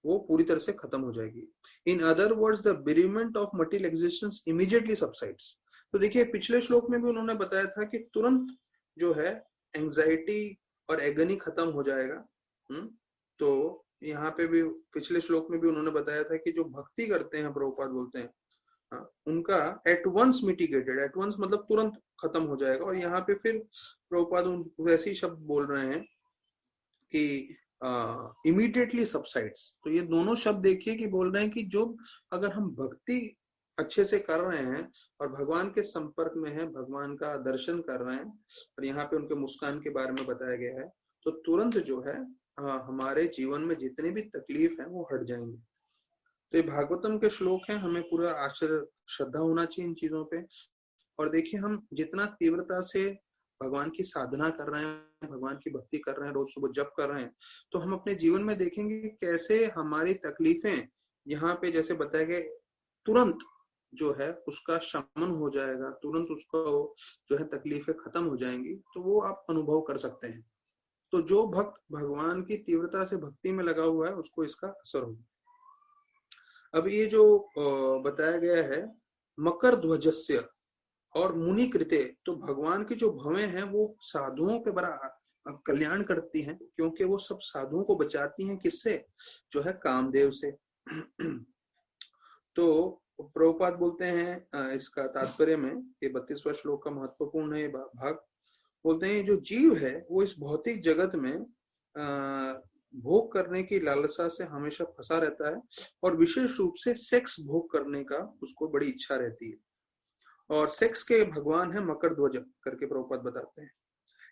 वो पूरी तरह से खत्म हो जाएगी। In other words the bewilderment of material existence immediately subsides. तो देखिए पिछले श्लोक में भी उन्होंने बताया था कि तुरंत जो है एंजाइटी और एगनी खत्म हो जाएगा। तो यहाँ पे भी पिछले श्लोक में भी उन्होंने बताया था कि जो भक्ति करते हैं, प्रभुपाद बोलते हैं, उनका at once mitigated, at once मतलब तुरंत खत्म हो जाएगा। और यहाँ पे फिर प्रभुपाद वैसे ही शब्द बोल रहे हैं कि इमीडिएटली सबसाइड्स। तो ये दोनों शब्द देखिए कि बोल रहे हैं कि जो अगर हम भक्ति अच्छे से कर रहे हैं और भगवान के संपर्क में है, भगवान का दर्शन कर रहे हैं, और यहाँ पे उनके मुस्कान के बारे में बताया गया है, तो तुरंत जो है हमारे जीवन में जितनी भी तकलीफ है वो हट जाएंगे। तो ये भागवतम के श्लोक हैं, हमें पूरा आश्चर्य श्रद्धा होना चाहिए इन चीजों पे। और देखिए हम जितना तीव्रता से भगवान की साधना कर रहे हैं, भगवान की भक्ति कर रहे हैं, रोज सुबह जप कर रहे हैं, तो हम अपने जीवन में देखेंगे कैसे हमारी तकलीफें यहाँ पे जैसे बताया गया तुरंत जो है उसका शमन हो जाएगा, तुरंत उसको जो है तकलीफें खत्म हो जाएंगी। तो वो आप अनुभव कर सकते हैं। तो जो भक्त भगवान की तीव्रता से भक्ति में लगा हुआ है उसको इसका असर होगा। अब ये जो बताया गया है मकर ध्वजस्य और मुनि कृते, तो भगवान की जो भवें हैं वो साधुओं के बड़ा कल्याण करती हैं, क्योंकि वो सब साधुओं को बचाती हैं किससे? जो है कामदेव से। तो प्रभुपाद बोलते हैं इसका तात्पर्य में, ये 32वां श्लोक का महत्वपूर्ण है भाग। बोलते हैं जो जीव है वो इस भौतिक जगत में भोग करने की लालसा से हमेशा फंसा रहता है, और विशेष रूप से सेक्स भोग करने का उसको बड़ी इच्छा रहती है, और सेक्स के भगवान है मकर ध्वज करके प्रभुपाद बताते हैं।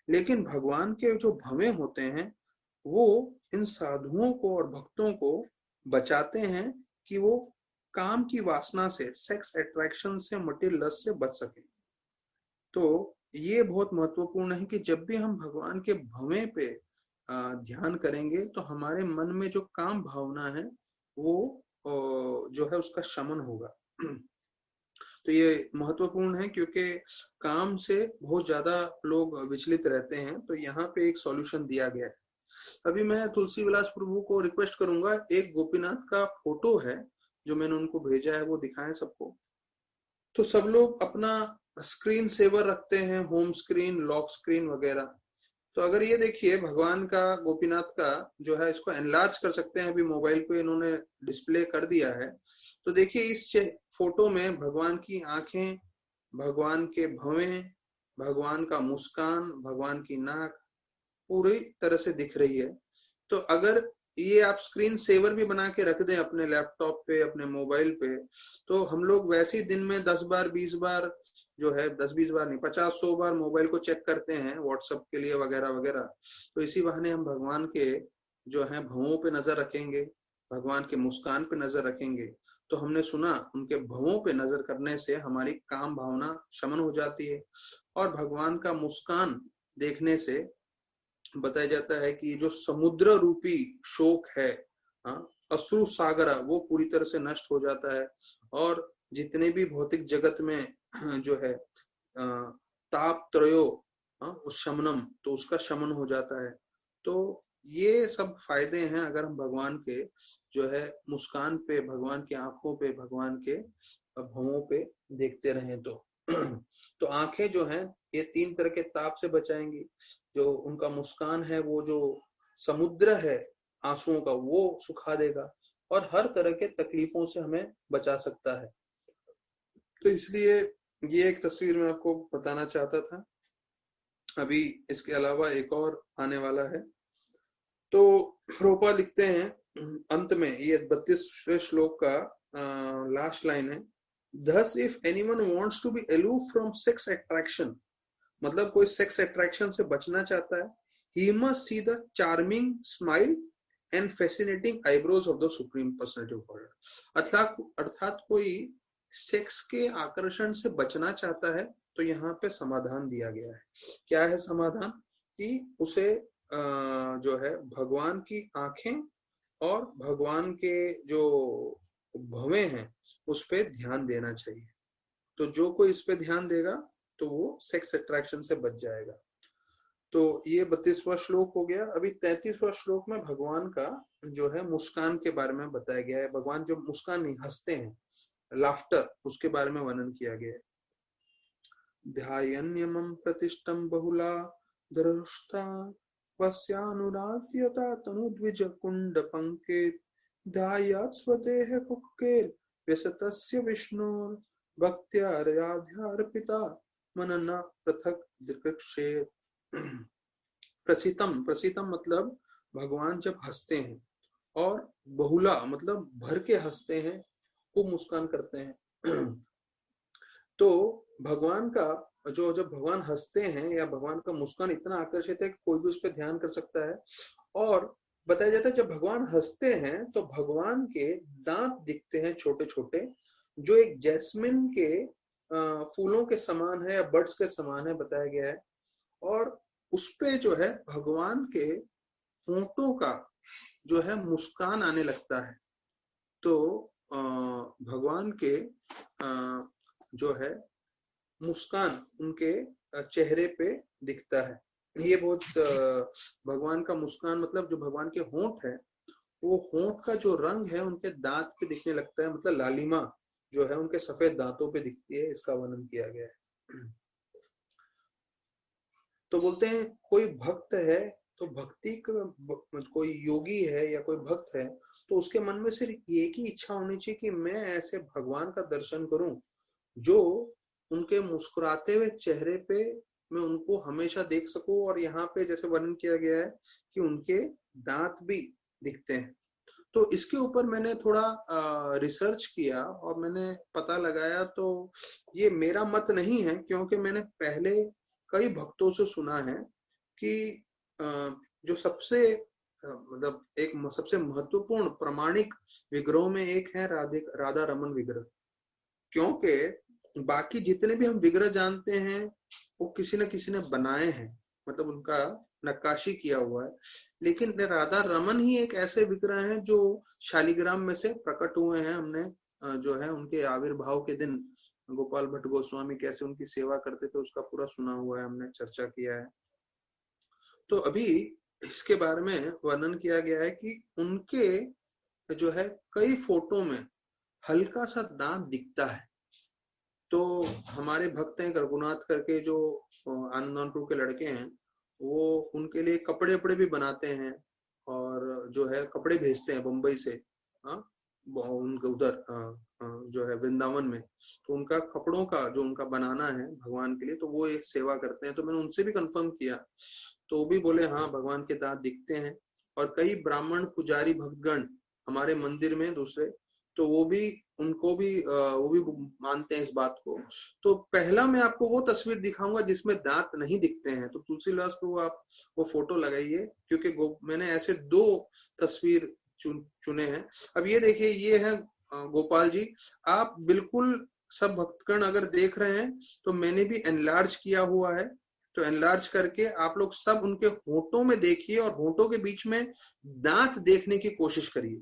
लेकिन भगवान के जो भवें होते हैं वो इन साधुओं को और भक्तों को बचाते हैं कि वो काम की वासना से, सेक्स अट्रैक्शन से, मटेरियल लस्ट से बच सके। तो ये बहुत महत्वपूर्ण है कि जब भी हम भगवान के भवें पे ध्यान करेंगे तो हमारे मन में जो काम भावना है वो जो है उसका शमन होगा। तो ये महत्वपूर्ण है क्योंकि काम से बहुत ज्यादा लोग विचलित रहते हैं, तो यहाँ पे एक सॉल्यूशन दिया गया है। अभी मैं तुलसी विलास प्रभु को रिक्वेस्ट करूंगा, एक गोपीनाथ का फोटो है जो मैंने उनको भेजा है, वो दिखाएं सबको। तो सब लोग अपना स्क्रीन सेवर रखते हैं, होम स्क्रीन, लॉक स्क्रीन वगैरह। तो अगर ये देखिए भगवान का, गोपीनाथ का जो है, इसको एनलार्ज कर सकते हैं, अभी मोबाइल पे इन्होंने डिस्प्ले कर दिया है। तो देखिए इस फोटो में भगवान की आंखें, भगवान के भवें, भगवान का मुस्कान, भगवान की नाक पूरी तरह से दिख रही है। तो अगर ये आप स्क्रीन सेवर भी बना के रख दें अपने लैपटॉप पे, अपने मोबाइल पे, तो हम लोग वैसे ही दिन में 10 बार 20 बार जो है, 10-20 बार नहीं, 50-100 बार मोबाइल को चेक करते हैं व्हाट्सएप के लिए वगैरह वगैरह। तो इसी बहाने हम भगवान के जो है भवों पे नजर रखेंगे, भगवान के मुस्कान पे नजर रखेंगे। तो हमने सुना उनके भवों पे नजर करने से हमारी काम भावना शमन हो जाती है, और भगवान का मुस्कान देखने से बताया जाता है कि जो समुद्र रूपी शोक है, अश्रु सागर, वो पूरी तरह से नष्ट हो जाता है, और जितने भी भौतिक जगत में जो है ताप त्रयो, उस शमनम, तो उसका शमन हो जाता है। तो ये सब फायदे हैं अगर हम भगवान के जो है मुस्कान पे, भगवान की आंखों पे, भगवान के भवों पे देखते रहें तो। तो आंखें जो हैं ये 3 तरह के ताप से बचाएंगी। जो उनका मुस्कान है वो जो समुद्र है आंसुओं का, वो सुखा देगा, और हर तरह के तकलीफों से हमें बचा सकता है। तो इसलिए ये एक तस्वीर मैं आपको बताना चाहता था। अभी इसके अलावा एक और आने वाला है। तो प्रोपा लिखते हैं अंत में, ये 32वें श्लोक का लास्ट लाइन है, Thus if anyone wants to be aloof from sex attraction, मतलब कोई सेक्स अट्रैक्शन से बचना चाहता है, he must see the charming smile and fascinating eyebrows of the supreme personality of Godhead। अर्थात कोई सेक्स के आकर्षण से बचना चाहता है तो यहाँ पे समाधान दिया गया है। क्या है समाधान? कि उसे जो है भगवान की आंखें और भगवान के जो भवें हैं उस पे ध्यान देना चाहिए। तो जो कोई इस पे ध्यान देगा तो वो सेक्स अट्रैक्शन से बच जाएगा। तो ये 32वां श्लोक हो गया। अभी 33वां श्लोक में भगवान का जो है मुस्कान के बारे में बताया गया है। भगवान जो मुस्कान नहीं, हंसते हैं, लाफ्टर, उसके बारे में वर्णन किया गया है। ध्यायन्यमं प्रतिष्ठं बहुला दृष्टा वस्यानुराध्यता तनुद्विज कुंड पंकेत ध्यायात् स्वदेह कुक्केर व्यसतस्य विष्णुर भक्त्यार्पिता मनना पृथक दिकृक्षेत। प्रसितम, प्रसितम मतलब भगवान जब हंसते हैं, और बहुला मतलब भर के हंसते हैं, खूब मुस्कान करते हैं। तो भगवान का जो, जब भगवान हंसते हैं या भगवान का मुस्कान इतना आकर्षित है कि कोई भी उस पर ध्यान कर सकता है। और बताया जाता है जब भगवान हंसते हैं तो भगवान के दांत दिखते हैं छोटे छोटे, जो एक जैस्मिन के फूलों के समान है या बर्ड्स के समान है, बताया गया है। और उस पे जो है भगवान के होंठों का जो है मुस्कान आने लगता है। तो भगवान के जो है मुस्कान उनके चेहरे पे दिखता है। ये बहुत भगवान का मुस्कान मतलब जो भगवान के होंठ है, वो होंठ का जो रंग है उनके दांत पे दिखने लगता है, मतलब लालिमा जो है उनके सफेद दांतों पे दिखती है, इसका वर्णन किया गया है। तो बोलते हैं कोई भक्त है तो भक्ति का कोई योगी है या कोई भक्त है तो उसके मन में सिर्फ एक ही इच्छा होनी चाहिए कि मैं ऐसे भगवान का दर्शन करूं जो उनके मुस्कुराते हुए चेहरे पे मैं उनको हमेशा देख सकूं। और यहाँ पे जैसे वर्णन किया गया है कि उनके दांत भी दिखते हैं। तो इसके ऊपर मैंने थोड़ा रिसर्च किया और मैंने पता लगाया, तो ये मेरा मत नहीं है, क्योंकि मैंने पहले कई भक्तों से सुना है कि जो सबसे मतलब एक सबसे महत्वपूर्ण प्रामाणिक विग्रहों में एक है राधा रमन विग्रह। क्योंकि बाकी जितने भी हम विग्रह जानते हैं वो किसी न किसी ने बनाए हैं, मतलब उनका नक्काशी किया हुआ है। लेकिन राधा रमन ही एक ऐसे विग्रह हैं जो शालिग्राम में से प्रकट हुए हैं। हमने जो है उनके आविर्भाव के दिन गोपाल भट्ट गोस्वामी कैसे उनकी सेवा करते थे उसका पूरा सुना हुआ है, हमने चर्चा किया है। तो अभी इसके बारे में वर्णन किया गया है कि उनके जो है कई फोटो में हल्का सा दांत दिखता है। तो हमारे भक्त हैं रघुनाथ करके जो आनंदपुर के लड़के हैं, वो उनके लिए कपड़े वपड़े भी बनाते हैं और जो है कपड़े भेजते हैं बम्बई से। हाँ, उनके उधर जो है वृंदावन में, तो उनका कपड़ों का जो उनका बनाना है भगवान के लिए, तो वो एक सेवा करते हैं। तो मैंने उनसे भी कंफर्म किया, तो वो भी बोले हाँ भगवान के दांत दिखते हैं। और कई ब्राह्मण पुजारी भक्तगण हमारे मंदिर में दूसरे, तो वो भी उनको भी वो भी मानते हैं इस बात को। तो पहला मैं आपको वो तस्वीर दिखाऊंगा जिसमें दांत नहीं दिखते हैं। तो तुलसीदास प्रभु आप वो फोटो लगाइए, क्योंकि मैंने ऐसे 2 तस्वीर चुने हैं। अब ये देखिए, ये है गोपाल जी। आप बिल्कुल सब भक्तगण अगर देख रहे हैं तो मैंने भी एनलार्ज किया हुआ है। तो एनलार्ज करके आप लोग सब उनके होठों में देखिए और होठों के बीच में दांत देखने की कोशिश करिए।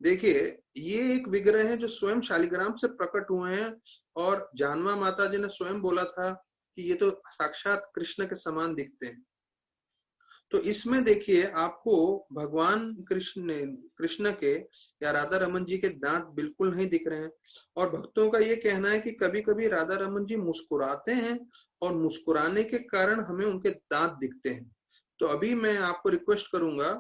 देखिए, ये एक विग्रह है जो स्वयं शालिग्राम से प्रकट हुए हैं और जानवा माता जी ने स्वयं बोला था कि ये तो साक्षात कृष्ण के समान दिखते हैं। तो इसमें देखिए आपको भगवान कृष्ण के या राधा रमन जी के दांत बिल्कुल नहीं दिख रहे हैं। और भक्तों का ये कहना है कि कभी कभी राधा रमन जी मुस्कुराते हैं और मुस्कुराने के कारण हमें उनके दांत दिखते हैं। तो अभी मैं आपको रिक्वेस्ट करूंगा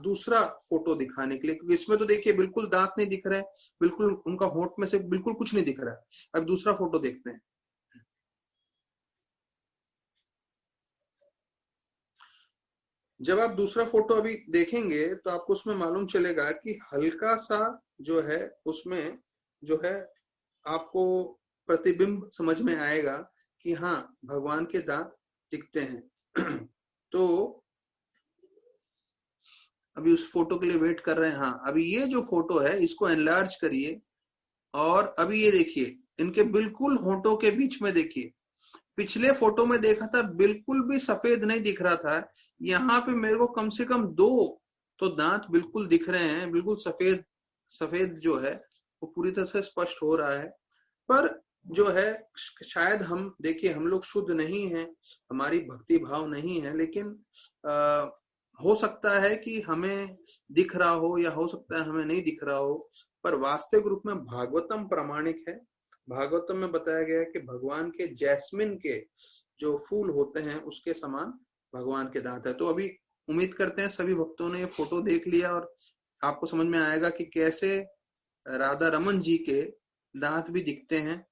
दूसरा फोटो दिखाने के लिए, क्योंकि इसमें तो देखिए बिल्कुल दांत नहीं दिख रहा है, बिल्कुल उनका होंठ में से बिल्कुल कुछ नहीं दिख रहा है। अब दूसरा फोटो देखते हैं। जब आप दूसरा फोटो अभी देखेंगे तो आपको उसमें मालूम चलेगा कि हल्का सा जो है उसमें जो है आपको प्रतिबिंब समझ में आएगा कि हाँ भगवान के दांत दिखते हैं। तो अभी उस फोटो के लिए वेट कर रहे हैं। हाँ, अभी ये जो फोटो है इसको एनलार्ज करिए और अभी ये देखिए इनके बिल्कुल होंठों के बीच में देखिए। पिछले फोटो में देखा था बिल्कुल भी सफेद नहीं दिख रहा था, यहाँ पे मेरे को कम से कम 2 तो दांत बिल्कुल दिख रहे हैं। बिल्कुल सफेद सफेद जो है वो पूरी तरह से स्पष्ट हो रहा है। पर जो है शायद हम देखिए हम लोग शुद्ध नहीं हैं, हमारी भक्ति भाव नहीं है, लेकिन हो सकता है कि हमें दिख रहा हो या हो सकता है हमें नहीं दिख रहा हो। पर वास्तविक रूप में भागवतम प्रामाणिक है। भागवतम में बताया गया है कि भगवान के जैस्मिन के जो फूल होते हैं उसके समान भगवान के दांत है। तो अभी उम्मीद करते हैं सभी भक्तों ने ये फोटो देख लिया और आपको समझ में आएगा कि कैसे राधा रमन जी के दांत भी दिखते हैं।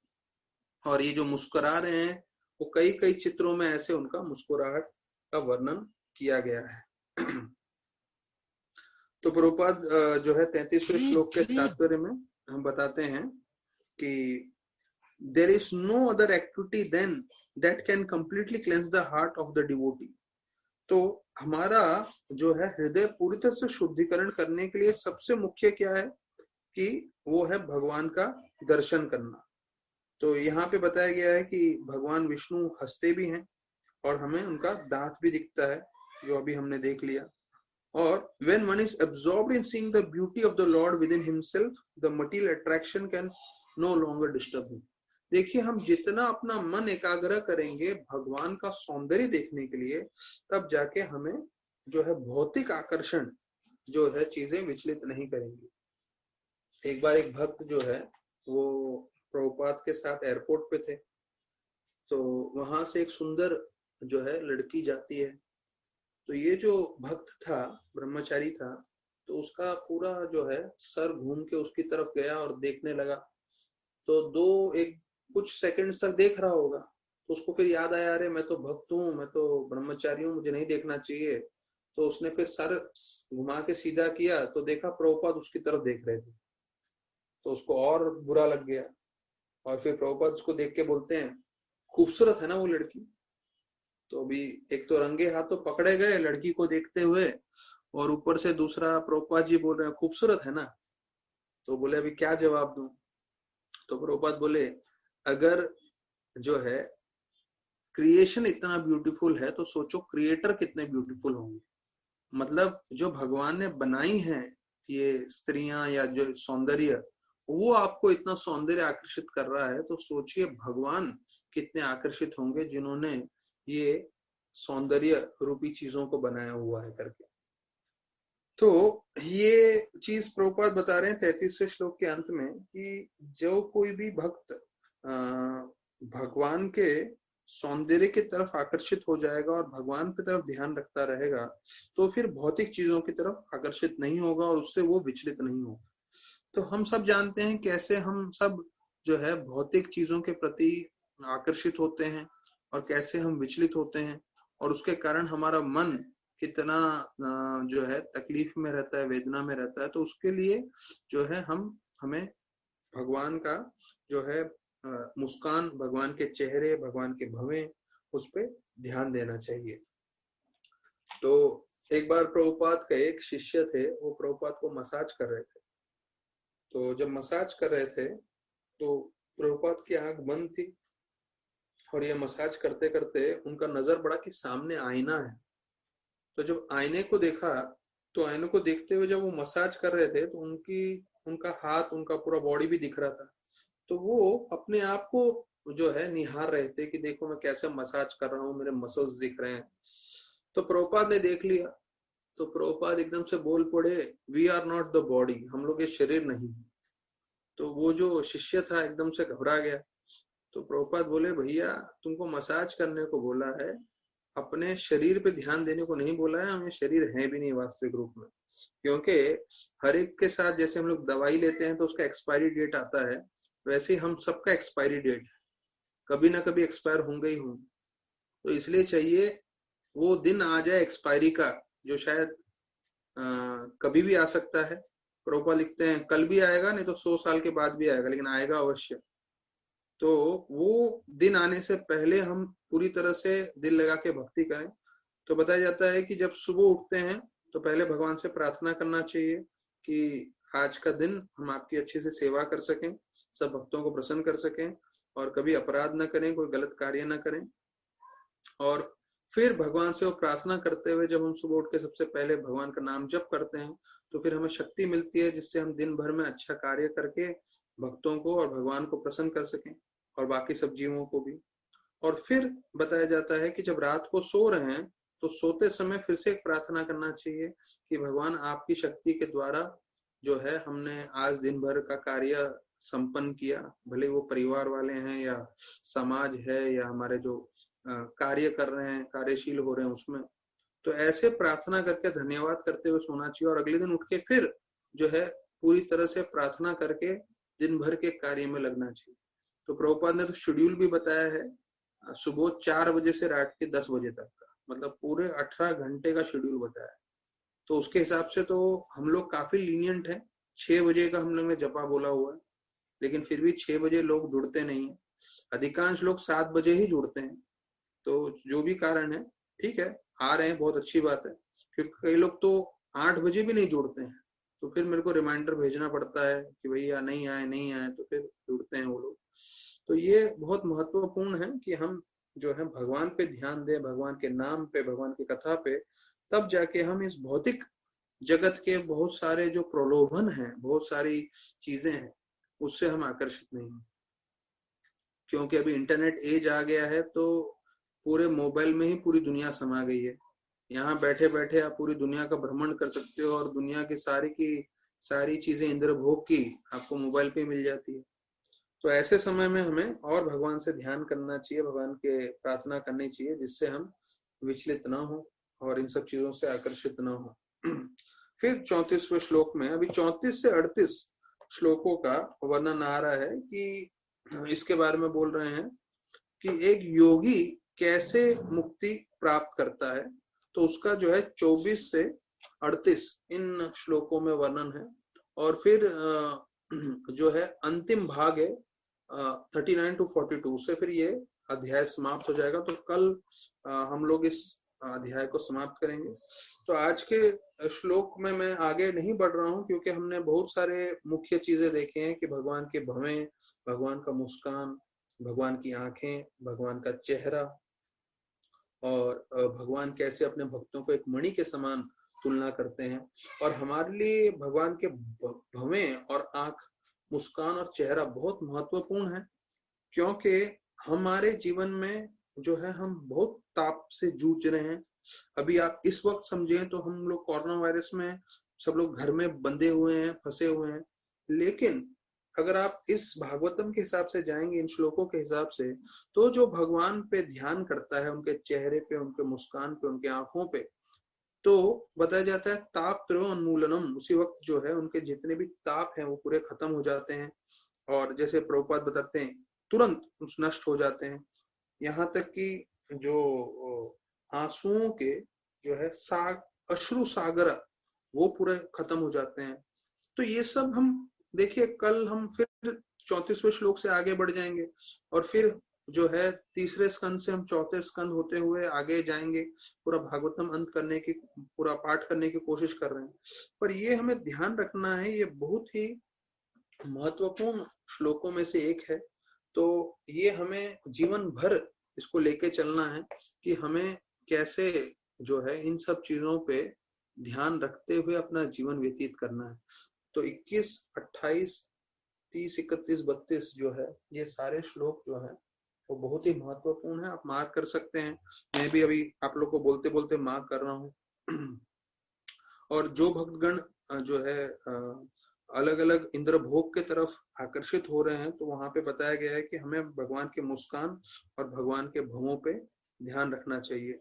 और ये जो मुस्कुरा रहे हैं वो कई कई चित्रों में ऐसे उनका मुस्कुराहट का वर्णन किया गया है। तो प्रभुपाद जो है 33वें श्लोक के तात्पर्य में हम बताते हैं कि there is no other activity then that can completely cleanse the heart of the devotee। तो हमारा जो है हृदय पूरी तरह से शुद्धिकरण करने के लिए सबसे मुख्य क्या है कि वो है भगवान का दर्शन करना। तो यहाँ पे बताया गया है कि भगवान विष्णु हंसते भी हैं और हमें उनका दांत भी दिखता है, जो अभी हमने देख लिया। और when one is absorbed in seeing the beauty of the Lord within himself, the material attraction can no longer disturb him। देखिए, हम जितना अपना मन एकाग्र करेंगे भगवान का सौंदर्य देखने के लिए, तब जाके हमें जो है भौतिक आकर्षण जो है चीजें विचलित नहीं करेंगी। एक बार एक भक्त जो है वो प्रभुपाद के साथ एयरपोर्ट पे थे, तो वहां से एक सुंदर जो है लड़की जाती है तो ये जो भक्त था, ब्रह्मचारी था, तो उसका पूरा जो है सर घूम के उसकी तरफ गया और देखने लगा। तो दो एक कुछ सेकंड तक देख रहा होगा, तो उसको फिर याद आया, अरे मैं तो भक्त हूँ, मैं तो ब्रह्मचारी हूँ, मुझे नहीं देखना चाहिए। तो उसने फिर सर घुमा के सीधा किया, तो देखा प्रभुपाद उसकी तरफ देख रहे थे, तो उसको और बुरा लग गया। और फिर प्रभुपाद उसको देख के बोलते हैं, खूबसूरत है ना वो लड़की। तो अभी एक तो रंगे हाथों पकड़े गए लड़की को देखते हुए, और ऊपर से दूसरा प्रभुपाद जी बोल रहे हैं खूबसूरत है ना। तो बोले अभी क्या जवाब दूं। तो प्रभुपाद बोले, अगर जो है क्रिएशन इतना ब्यूटीफुल है, तो सोचो क्रिएटर कितने ब्यूटीफुल होंगे। मतलब जो भगवान ने बनाई है ये स्त्रियां या जो सौंदर्य, वो आपको इतना सौंदर्य आकर्षित कर रहा है, तो सोचिए भगवान कितने आकर्षित होंगे जिन्होंने ये सौंदर्य रूपी चीजों को बनाया हुआ है करके। तो ये चीज प्रभुपाद बता रहे हैं 33वें श्लोक के अंत में कि जो कोई भी भक्त भगवान के सौंदर्य की तरफ आकर्षित हो जाएगा और भगवान की तरफ ध्यान रखता रहेगा, तो फिर भौतिक चीजों की तरफ आकर्षित नहीं होगा और उससे वो विचलित नहीं होगा। तो हम सब जानते हैं कैसे हम सब जो है भौतिक चीजों के प्रति आकर्षित होते हैं और कैसे हम विचलित होते हैं, और उसके कारण हमारा मन कितना जो है तकलीफ में रहता है, वेदना में रहता है। तो उसके लिए जो है हमें भगवान का जो है मुस्कान, भगवान के चेहरे, भगवान के भवें, उस पर ध्यान देना चाहिए। तो एक बार प्रभुपाद का एक शिष्य थे, वो प्रभुपाद को मसाज कर रहे थे। तो जब मसाज कर रहे थे तो प्रभुपाद की आंख बंद थी, और ये मसाज करते करते उनका नजर पड़ा कि सामने आईना है। तो जब आईने को देखा, तो आईने को देखते हुए जब वो मसाज कर रहे थे, तो उनका हाथ, उनका पूरा बॉडी भी दिख रहा था। तो वो अपने आप को जो है निहार रहे थे कि देखो मैं कैसे मसाज कर रहा हूँ, मेरे मसल्स दिख रहे हैं। तो प्रभुपाद ने देख लिया, तो प्रभुपाद एकदम से बोल पड़े, we are not the body, हम लोग ये शरीर नहीं। तो वो जो शिष्य था एकदम से घबरा गया। तो प्रभुपाद बोले, भैया तुमको मसाज करने को बोला है, अपने शरीर पे ध्यान देने को नहीं बोला है, हम ये शरीर है भी नहीं वास्तविक रूप में। क्योंकि हर एक के साथ जैसे हम लोग दवाई लेते हैं तो उसका एक्सपायरी डेट आता है, वैसे ही हम सबका एक्सपायरी डेट कभी ना कभी एक्सपायर होंगे ही होंगे। तो इसलिए चाहिए वो दिन आ जाए एक्सपायरी का, जो शायद कभी भी आ सकता है। प्रभुपाद लिखते हैं कल भी आएगा, नहीं तो 100 साल के बाद भी आएगा, लेकिन आएगा अवश्य। तो वो दिन आने से पहले हम पूरी तरह से दिल लगा के भक्ति करें। तो बताया जाता है कि जब सुबह उठते हैं तो पहले भगवान से प्रार्थना करना चाहिए कि आज का दिन हम आपकी अच्छे से सेवा कर सकें, सब भक्तों को प्रसन्न कर सकें, और कभी अपराध न करें, कोई गलत कार्य न करें। और फिर भगवान से वो प्रार्थना करते हुए जब हम सुबह उठ के सबसे पहले भगवान का नाम जप करते हैं, तो फिर हमें शक्ति मिलती है जिससे हम दिन भर में अच्छा कार्य करके भक्तों को और भगवान को प्रसन्न कर सकें, और बाकी सब जीवों को भी। और फिर बताया जाता है कि जब रात को सो रहे हैं तो सोते समय फिर से एक प्रार्थना करना चाहिए कि भगवान आपकी शक्ति के द्वारा जो है हमने आज दिन भर का कार्य संपन्न किया, भले वो परिवार वाले हैं या समाज है या हमारे जो कार्य कर रहे हैं, कार्यशील हो रहे हैं उसमें। तो ऐसे प्रार्थना करके धन्यवाद करते हुए सोना चाहिए, और अगले दिन उठ के फिर जो है पूरी तरह से प्रार्थना करके दिन भर के कार्य में लगना चाहिए। तो प्रभुपाद ने तो शेड्यूल भी बताया है, सुबह 4 बजे से रात के 10 बजे तक का, मतलब पूरे 18 घंटे का शेड्यूल बताया है। तो उसके हिसाब से तो हम लोग काफी लीनियंट है। 6 बजे का हम लोग ने जपा बोला हुआ है, लेकिन फिर भी 6 बजे लोग जुड़ते नहीं है। अधिकांश लोग 7 बजे ही जुड़ते हैं। तो जो भी कारण है, ठीक है, आ रहे हैं बहुत अच्छी बात है, क्योंकि कई लोग तो 8 बजे भी नहीं जुड़ते हैं। तो फिर मेरे को रिमाइंडर भेजना पड़ता है कि भैया नहीं आए नहीं आए, तो फिर जुड़ते हैं वो लोग। तो ये बहुत महत्वपूर्ण है कि हम जो है भगवान पे ध्यान दें, भगवान के नाम पे, भगवान की कथा पे, तब जाके हम इस भौतिक जगत के बहुत सारे जो प्रलोभन हैं, बहुत सारी चीजें हैं, उससे हम आकर्षित नहीं हैं। क्योंकि अभी इंटरनेट एज आ गया है, तो पूरे मोबाइल में ही पूरी दुनिया समा गई है। यहाँ बैठे बैठे आप पूरी दुनिया का भ्रमण कर सकते हो, और दुनिया की सारी चीजें इंद्रभोग की आपको मोबाइल पे मिल जाती है। तो ऐसे समय में हमें और भगवान से ध्यान करना चाहिए, भगवान के प्रार्थना करनी चाहिए, जिससे हम विचलित ना हो और इन सब चीजों से आकर्षित न हो। फिर 34वें श्लोक में, अभी 34 से 38 श्लोकों का वर्णन आ रहा है कि इसके बारे में बोल रहे हैं कि एक योगी कैसे मुक्ति प्राप्त करता है। तो उसका जो है 24 से 38 इन श्लोकों में वर्णन है। और फिर जो है अंतिम भाग है 39 to 42 से फिर ये अध्याय समाप्त हो जाएगा। तो कल हम लोग इस अध्याय को समाप्त करेंगे। तो आज के श्लोक में मैं आगे नहीं बढ़ रहा हूं, क्योंकि हमने बहुत सारे मुख्य चीजें देखे हैं कि भगवान के भवें, भगवान का मुस्कान, भगवान की आंखें, भगवान का चेहरा, और भगवान कैसे अपने भक्तों को एक मणि के समान तुलना करते हैं। और हमारे लिए भगवान के भवें और आंख, मुस्कान और चेहरा बहुत महत्वपूर्ण है, क्योंकि हमारे जीवन में जो है हम बहुत ताप से जूझ रहे हैं। अभी आप इस वक्त समझें तो हम लोग कोरोना वायरस में सब लोग घर में बंधे हुए हैं, फंसे हुए हैं। लेकिन अगर आप इस भागवतम के हिसाब से जाएंगे, इन श्लोकों के हिसाब से, तो जो भगवान पे ध्यान करता है, उनके चेहरे पे, उनके मुस्कान पे, उनके आंखों पे, तो बताया जाता है ताप त्रयो उन्मूलनम, उसी वक्त जो है उनके जितने भी ताप हैं वो पूरे खत्म हो जाते हैं। और जैसे प्रभुपाद बताते हैं तुरंत नष्ट हो जाते हैं। यहाँ तक कि जो आंसुओं के जो है अश्रु सागर, वो पूरे खत्म हो जाते हैं। तो ये सब हम देखिए, कल हम फिर 34वें श्लोक से आगे बढ़ जाएंगे और फिर जो है तीसरे स्कंद से हम चौथे स्कंद होते हुए आगे जाएंगे। पूरा भागवतम अंत करने की, पूरा पाठ करने की कोशिश कर रहे हैं। पर ये हमें ध्यान रखना है, ये बहुत ही महत्वपूर्ण श्लोकों में से एक है। तो ये हमें जीवन भर इसको लेके चलना है कि हमें कैसे जो है इन सब चीजों पे ध्यान रखते हुए अपना जीवन व्यतीत करना है। तो 21, 28, 30, 31, 32 जो है, ये सारे श्लोक जो है वो बहुत ही महत्वपूर्ण है। आप मार्क कर सकते हैं, मैं भी अभी आप लोग को बोलते बोलते मार्क कर रहा हूँ। और जो भक्तगण जो है अलग अलग इंद्र भोग के तरफ आकर्षित हो रहे हैं, तो वहां पे बताया गया है कि हमें भगवान के मुस्कान और भगवान के भवों पे ध्यान रखना चाहिए।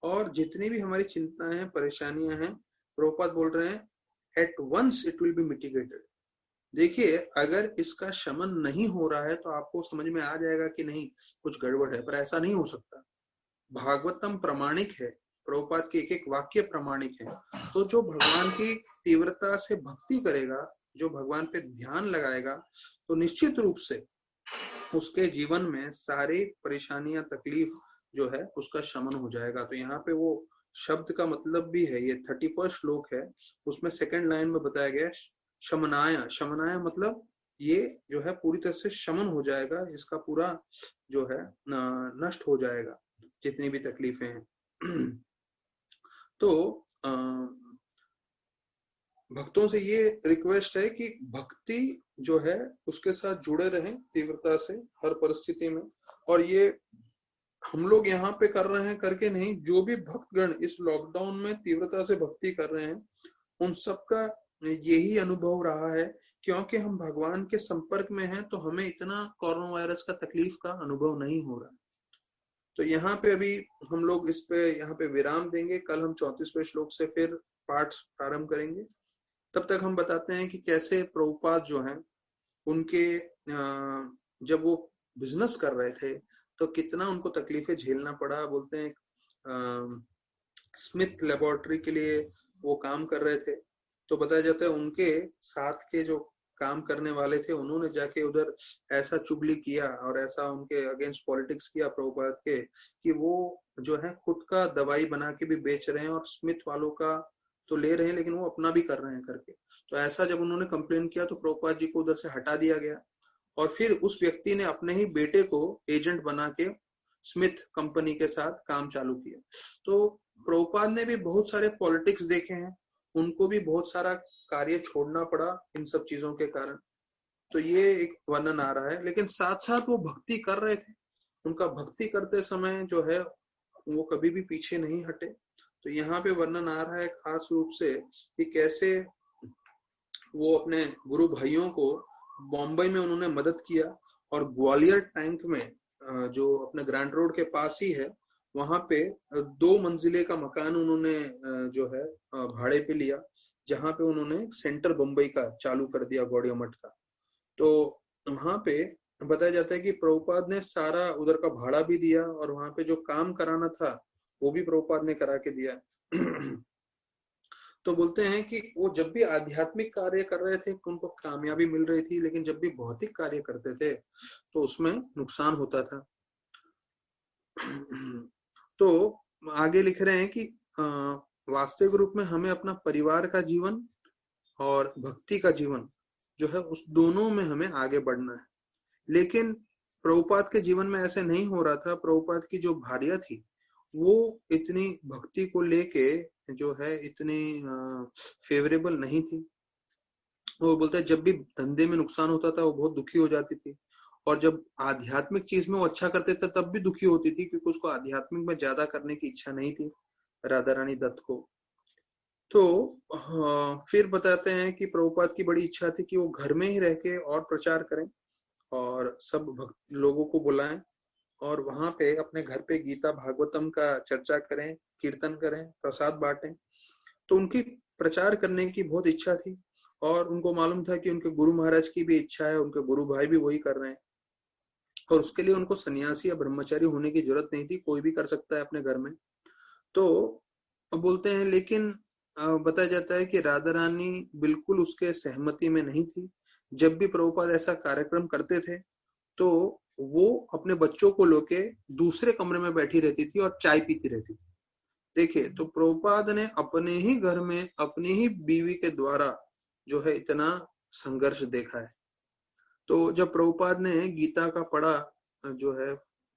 और जितनी भी हमारी चिंताएं हैं, परेशानियां हैं, प्रभुपाद बोल रहे हैं at once it will be mitigated. देखिए, अगर इसका शमन नहीं हो रहा है तो आपको समझ में आ जाएगा कि नहीं, कुछ गड़बड़ है, पर ऐसा नहीं हो सकता। भागवतम प्रमाणिक है, प्रभुपाद के एक एक वाक्य प्रमाणिक है। तो जो भगवान की तीव्रता से भक्ति करेगा, जो भगवान पे ध्यान लगाएगा, तो निश्चित रूप से उसके जीवन में सारी परेशानियां, तकलीफ जो है उसका शमन हो जाएगा। तो यहाँ पे वो शब्द का मतलब भी है, ये 31 श्लोक है, उसमें सेकंड लाइन में बताया गया शमनाय। शमनाय मतलब ये जो है पूरी तरह से शमन हो जाएगा, इसका पूरा जो है नष्ट हो जाएगा जितनी भी तकलीफें हैं। तो भक्तों से ये रिक्वेस्ट है कि भक्ति जो है उसके साथ जुड़े रहें तीव्रता से हर परिस्थिति में। और ये हम लोग यहाँ पे कर रहे हैं करके नहीं, जो भी भक्तगण इस लॉकडाउन में तीव्रता से भक्ति कर रहे हैं, उन सबका यही अनुभव रहा है, क्योंकि हम भगवान के संपर्क में हैं, तो हमें इतना कोरोना वायरस का तकलीफ का अनुभव नहीं हो रहा। तो यहाँ पे अभी हम लोग इस पे यहाँ पे विराम देंगे। कल हम 34वें श्लोक से फिर पाठ प्रारंभ करेंगे। तब तक हम बताते हैं कि कैसे प्रभुपाद जो हैं उनके जब वो बिजनेस कर रहे थे तो कितना उनको तकलीफें झेलना पड़ा। बोलते हैं स्मिथ लेबोरेटरी के लिए वो काम कर रहे थे, तो बताया जाता है उनके साथ के जो काम करने वाले थे, उन्होंने जाके उधर ऐसा चुगली किया और ऐसा उनके अगेंस्ट पॉलिटिक्स किया प्रभुपाद के, कि वो जो है खुद का दवाई बना के भी बेच रहे हैं और स्मिथ वालों का तो ले रहे हैं, लेकिन वो अपना भी कर रहे हैं करके। तो ऐसा जब उन्होंने कंप्लेन किया तो प्रभुपाद जी को उधर से हटा दिया गया। और फिर उस व्यक्ति ने अपने ही बेटे को एजेंट बना के स्मिथ कंपनी के साथ काम चालू किया। तो प्रभुपाद ने भी बहुत सारे पॉलिटिक्स देखे हैं, उनको भी बहुत सारा कार्य छोड़ना पड़ा इन सब चीजों के कारण। तो ये एक वर्णन आ रहा है, लेकिन साथ साथ वो भक्ति कर रहे थे। उनका भक्ति करते समय जो है वो कभी भी पीछे नहीं हटे। तो यहाँ पे वर्णन आ रहा है खास रूप से कि कैसे वो अपने गुरु भाइयों को बॉम्बे में उन्होंने मदद किया, और ग्वालियर टैंक में जो अपने ग्रैंड रोड के पास ही है, वहां पे 2 मंजिले का मकान उन्होंने जो है भाड़े पे लिया, जहां पे उन्होंने सेंटर बम्बई का चालू कर दिया गौड़िया मठ का। तो वहां पे बताया जाता है कि प्रभुपाद ने सारा उधर का भाड़ा भी दिया और वहां पे जो काम कराना था वो भी प्रभुपाद ने करा के दिया। तो बोलते हैं कि वो जब भी आध्यात्मिक कार्य कर रहे थे उनको कामयाबी मिल रही थी, लेकिन जब भी भौतिक कार्य करते थे तो उसमें नुकसान होता था। तो आगे लिख रहे हैं कि वास्तविक रूप में हमें अपना परिवार का जीवन और भक्ति का जीवन जो है उस दोनों में हमें आगे बढ़ना है। लेकिन प्रभुपाद के जीवन में ऐसे नहीं हो रहा था। प्रभुपाद की जो भार्या थी वो इतनी भक्ति को लेके जो है इतनी फेवरेबल नहीं थी। वो बोलते हैं जब भी धंधे में नुकसान होता था वो बहुत दुखी हो जाती थी, और जब आध्यात्मिक चीज में वो अच्छा करते थे तब भी दुखी होती थी, क्योंकि उसको आध्यात्मिक में ज्यादा करने की इच्छा नहीं थी राधा रानी दत्त को। तो फिर बताते हैं कि प्रभुपाद की बड़ी इच्छा थी कि वो घर में ही रह के और प्रचार करें और सब भक्त लोगों को बुलाएं और वहां पे अपने घर पे गीता भागवतम का चर्चा करें, कीर्तन करें, प्रसाद बांटें। तो उनकी प्रचार करने की बहुत इच्छा थी और उनको मालूम था कि उनके गुरु महाराज की भी इच्छा है, उनके गुरु भाई भी वही कर रहे हैं, और उसके लिए उनको सन्यासी या ब्रह्मचारी होने की जरूरत नहीं थी, कोई भी कर सकता है अपने घर में। तो बोलते हैं लेकिन बताया जाता है कि राधा रानी बिल्कुल उसके सहमति में नहीं थी। जब भी प्रभुपाद ऐसा कार्यक्रम करते थे तो वो अपने बच्चों को लेके दूसरे कमरे में बैठी रहती थी और चाय पीती रहती थी। देखिए, तो प्रभुपाद ने अपने ही घर में अपनी ही बीवी के द्वारा जो है इतना संघर्ष देखा है। तो जब प्रभुपाद ने गीता का पढ़ा, जो है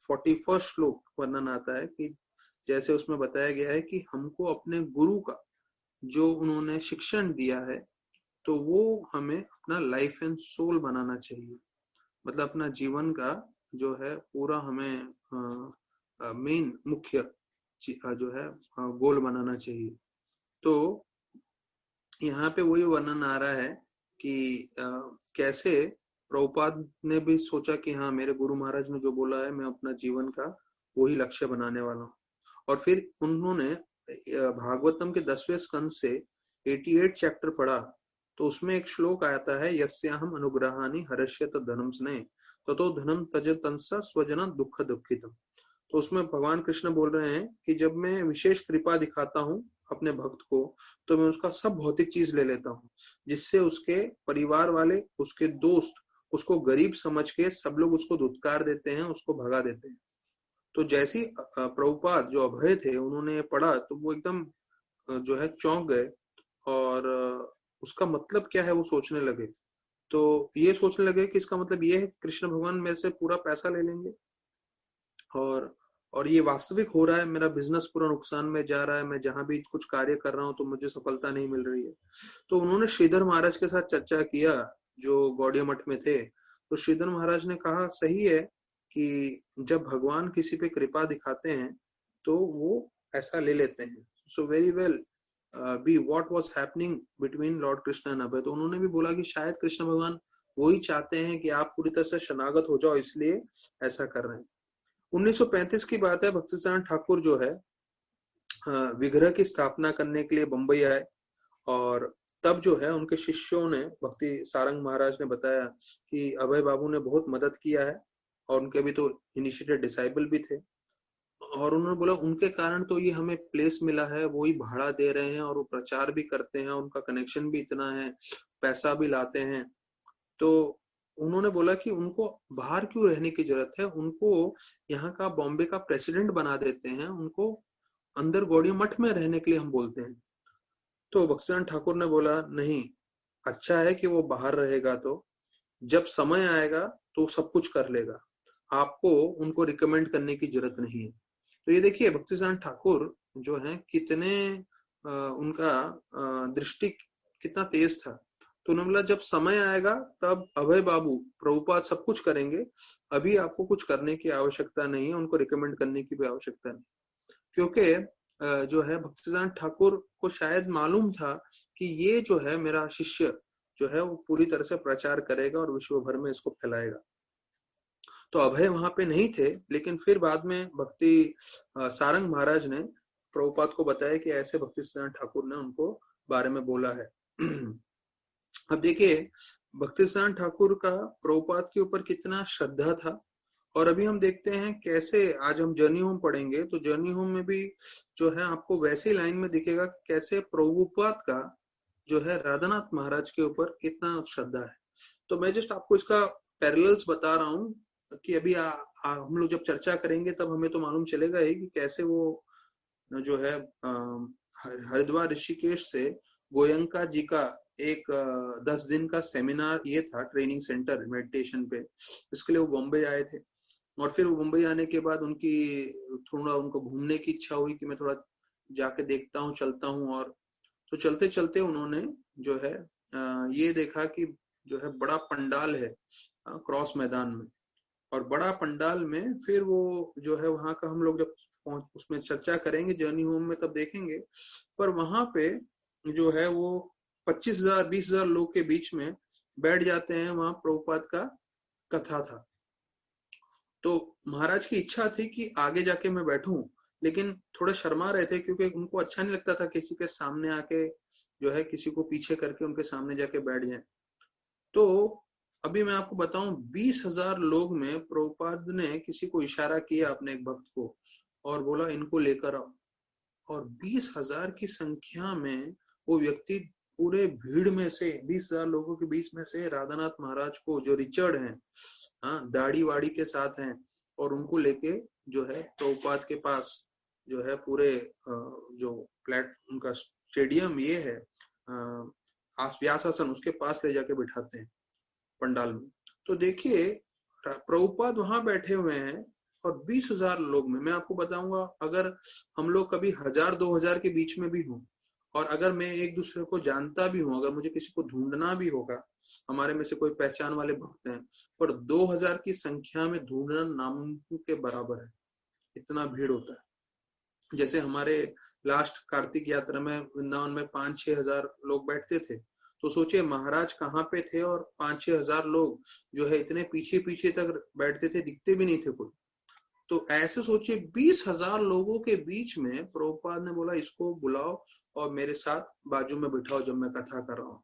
41 श्लोक वर्णन आता है कि जैसे उसमें बताया गया है कि हमको अपने गुरु का जो उन्होंने शिक्षण दिया है तो वो हमें अपना लाइफ एंड सोल बनाना चाहिए, मतलब अपना जीवन का जो है पूरा हमें मेन मुख्य जो है गोल बनाना चाहिए। तो यहाँ पे वही वर्णन आ रहा है कि कैसे प्रभुपाद ने भी सोचा कि हाँ, मेरे गुरु महाराज ने जो बोला है मैं अपना जीवन का वही लक्ष्य बनाने वाला हूँ। और फिर उन्होंने भागवतम के 10वें स्कंद से 88 चैप्टर पढ़ा, तो उसमें एक श्लोक आता है, यस्याहम अनुग्रहानि हर्ष्यत धनम स्नेह ततो धनम त्यजतंसा स्वजन दुख दुखितम। तो उसमें भगवान कृष्ण बोल रहे हैं कि जब मैं विशेष कृपा दिखाता हूँ अपने भक्त को तो मैं उसका सब भौतिक चीज ले लेता हूँ, जिससे उसके परिवार वाले, उसके दोस्त उसको गरीब समझ के सब लोग उसको धुतकार देते हैं, उसको भगा देते हैं। तो जैसी प्रभुपाद जो अभय थे उन्होंने पढ़ा तो वो एकदम जो है चौंक गए और उसका मतलब क्या है वो सोचने लगे। तो ये सोचने लगे कि इसका मतलब ये है कृष्ण भगवान मेरे से पूरा पैसा ले लेंगे और ये वास्तविक हो रहा है, मेरा बिजनेस पूरा नुकसान में जा रहा है, मैं जहां भी कुछ कार्य कर रहा हूँ तो मुझे सफलता नहीं मिल रही है। तो उन्होंने श्रीधर महाराज के साथ चर्चा किया जो गौड़िया मठ में थे। तो श्रीधर महाराज ने कहा सही है कि जब भगवान किसी पे कृपा दिखाते हैं तो वो ऐसा ले लेते हैं। So very well be what was happening between Lord Krishna and Abhay. तो उन्होंने भी बोला कि शायद कृष्ण भगवान वही चाहते हैं कि आप पूरी तरह से शरणागत हो जाओ, इसलिए ऐसा कर रहे हैं। 1935 की बात है, भक्तिसार ठाकुर जो है विग्रह की स्थापना करने के लिए बंबई आए, और तब जो है उनके शिष्यों ने, भक्ति सारंग महाराज ने बताया कि अभय बाबू ने बहुत मदद किया है और उनके भी तो इनिशिएटेड डिसाइबल भी थे, और उन्होंने बोला उनके कारण तो ये हमें प्लेस मिला है, वो ही भाड़ा दे रहे हैं और वो प्रचार भी करते हैं, उनका कनेक्शन भी इतना है, पैसा भी लाते हैं। तो उन्होंने बोला कि उनको बाहर क्यों रहने की जरूरत है, उनको यहाँ का बॉम्बे का प्रेसिडेंट बना देते हैं, उनको अंदर गौड़िया मठ में रहने के लिए हम बोलते हैं। तो भक्तिनाथ ठाकुर ने बोला नहीं, अच्छा है कि वो बाहर रहेगा, तो जब समय आएगा तो सब कुछ कर लेगा, आपको उनको रिकमेंड करने की जरूरत नहीं है। तो ये देखिए भक्तिनाथ ठाकुर जो है कितने उनका दृष्टि कितना तेज था। तो उन्होंने बोला जब समय आएगा तब अभय बाबू प्रभुपाद सब कुछ करेंगे, अभी आपको कुछ करने की आवश्यकता नहीं है, उनको रिकमेंड करने की भी आवश्यकता नहीं। क्योंकि जो है भक्तिनाथ ठाकुर को शायद मालूम था कि ये जो है मेरा शिष्य जो है वो पूरी तरह से प्रचार करेगा और विश्व भर में इसको फैलाएगा। तो अभय वहां पे नहीं थे, लेकिन फिर बाद में भक्ति सारंग महाराज ने प्रभुपाद को बताया कि ऐसे भक्ति सिद्धांत ठाकुर ने उनको बारे में बोला है। अब देखिए भक्ति सिद्धांत ठाकुर का प्रभुपाद के ऊपर कितना श्रद्धा था। और अभी हम देखते हैं कैसे आज हम जर्नी होम पढ़ेंगे, तो जर्नी होम में भी जो है आपको वैसे ही लाइन में दिखेगा कैसे प्रभुपाद का जो है राधानाथ महाराज के ऊपर कितना श्रद्धा है। तो मैं जस्ट आपको इसका पैरेलल्स बता रहा हूँ कि अभी हम लोग जब चर्चा करेंगे तब हमें तो मालूम चलेगा ही कि कैसे वो जो है हरिद्वार ऋषिकेश से गोयंका जी का एक 10 दिन का सेमिनार ये था, ट्रेनिंग सेंटर मेडिटेशन पे, इसके लिए वो बॉम्बे आए थे। और फिर वो मुंबई आने के बाद थोड़ा उनको घूमने की इच्छा हुई कि मैं थोड़ा जाके देखता हूँ, चलता हूँ। और तो चलते चलते उन्होंने जो है ये देखा कि जो है बड़ा पंडाल है क्रॉस मैदान में, और बड़ा पंडाल में फिर वो जो है वहां का हम लोग जब उसमें चर्चा करेंगे जर्नी होम में तब देखेंगे, पर वहां पे जो है वो 25,000 20,000 लोग के बीच में बैठ जाते हैं। वहां प्रभुपाद का कथा था। तो महाराज की इच्छा थी कि आगे जाके मैं बैठूं, लेकिन थोड़ा शर्मा रहे थे क्योंकि उनको अच्छा नहीं लगता था किसी के सामने आके जो है किसी को पीछे करके उनके सामने जाके बैठ जाए। तो अभी मैं आपको बताऊं 20,000 लोग में प्रभुपाद ने किसी को इशारा किया अपने एक भक्त को और बोला इनको लेकर आओ। और 20,000 की संख्या में वो व्यक्ति पूरे भीड़ में से 20,000 लोगों के बीच में से राधानाथ महाराज को, जो रिचर्ड हैं, हाँ दाढ़ी वाड़ी के साथ हैं, और उनको लेके जो है प्रभुपाद के पास जो है पूरे जो उनका स्टेडियम ये है व्यासासन, उसके पास ले जाके बिठाते हैं पंडाल में। तो देखिए प्रभुपाद वहां बैठे हुए हैं और 20,000 लोग में, मैं आपको बताऊंगा अगर हम लोग कभी 1,000-2,000 के बीच में भी हों, और अगर मैं एक दूसरे को जानता भी हूं, अगर मुझे किसी को ढूंढना भी होगा, हमारे में से कोई पहचान वाले भक्त हैं, पर 2,000 की संख्या में ढूंढना नामुमकिन के बराबर है, इतना भीड़ होता है। जैसे हमारे लास्ट कार्तिक यात्रा में वृंदावन में 5-6 हजार लोग बैठते थे, तो सोचिए महाराज कहाँ पे थे और 5-6 हजार लोग जो है इतने पीछे पीछे तक बैठते थे, दिखते भी नहीं थे कोई। तो ऐसे सोचिए 20,000 लोगों के बीच में प्रभुपाद ने बोला इसको बुलाओ और मेरे साथ बाजू में बिठाओ जब मैं कथा कर रहा हूँ।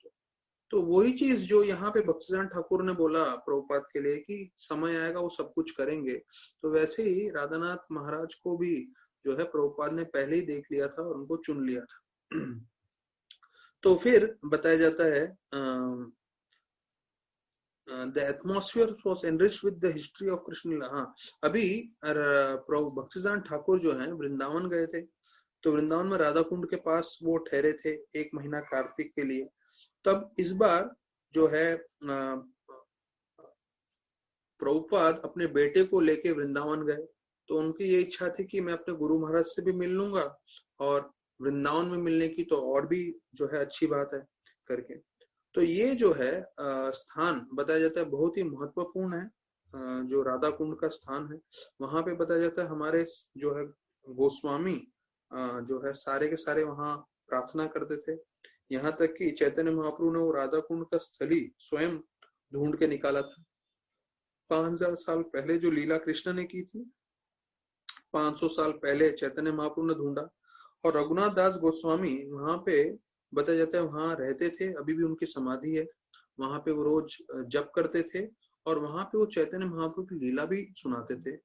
तो वही चीज जो यहाँ पे भक्तिसिद्धांत ठाकुर ने बोला प्रभुपाद के लिए कि समय आएगा वो सब कुछ करेंगे, तो वैसे ही राधानाथ महाराज को भी जो है प्रभुपाद ने पहले ही देख लिया था और उनको चुन लिया था। तो फिर बताया जाता है the atmosphere was enriched with the history of Krishna लीला। हाँ, अभी भक्तिसिद्धांत ठाकुर जो है वृंदावन गए थे, तो वृंदावन में राधा कुंड के पास वो ठहरे थे 1 महीना कार्तिक के लिए। तब इस बार जो है प्रभुपाद अपने बेटे को लेके वृंदावन गए, तो उनकी ये इच्छा थी कि मैं अपने गुरु महाराज से भी मिल लूंगा और वृंदावन में मिलने की तो और भी जो है अच्छी बात है करके। तो ये जो है स्थान बताया जाता है बहुत ही महत्वपूर्ण है, जो राधा कुंड का स्थान है। वहां पे बताया जाता है हमारे जो है गोस्वामी जो है सारे के सारे वहां प्रार्थना करते थे, यहाँ तक कि चैतन्य महाप्रभु ने वो राधा कुंड का स्थली स्वयं ढूंढ के निकाला था। 5,000 साल पहले जो लीला कृष्ण ने की थी, 500 साल पहले चैतन्य महाप्रभु ने ढूंढा। और रघुनाथ दास गोस्वामी वहां पे बताया जाता है वहां रहते थे, अभी भी उनकी समाधि है वहां पे, वो रोज जप करते थे और वहां पे वो चैतन्य महाप्रभु की लीला भी सुनाते थे,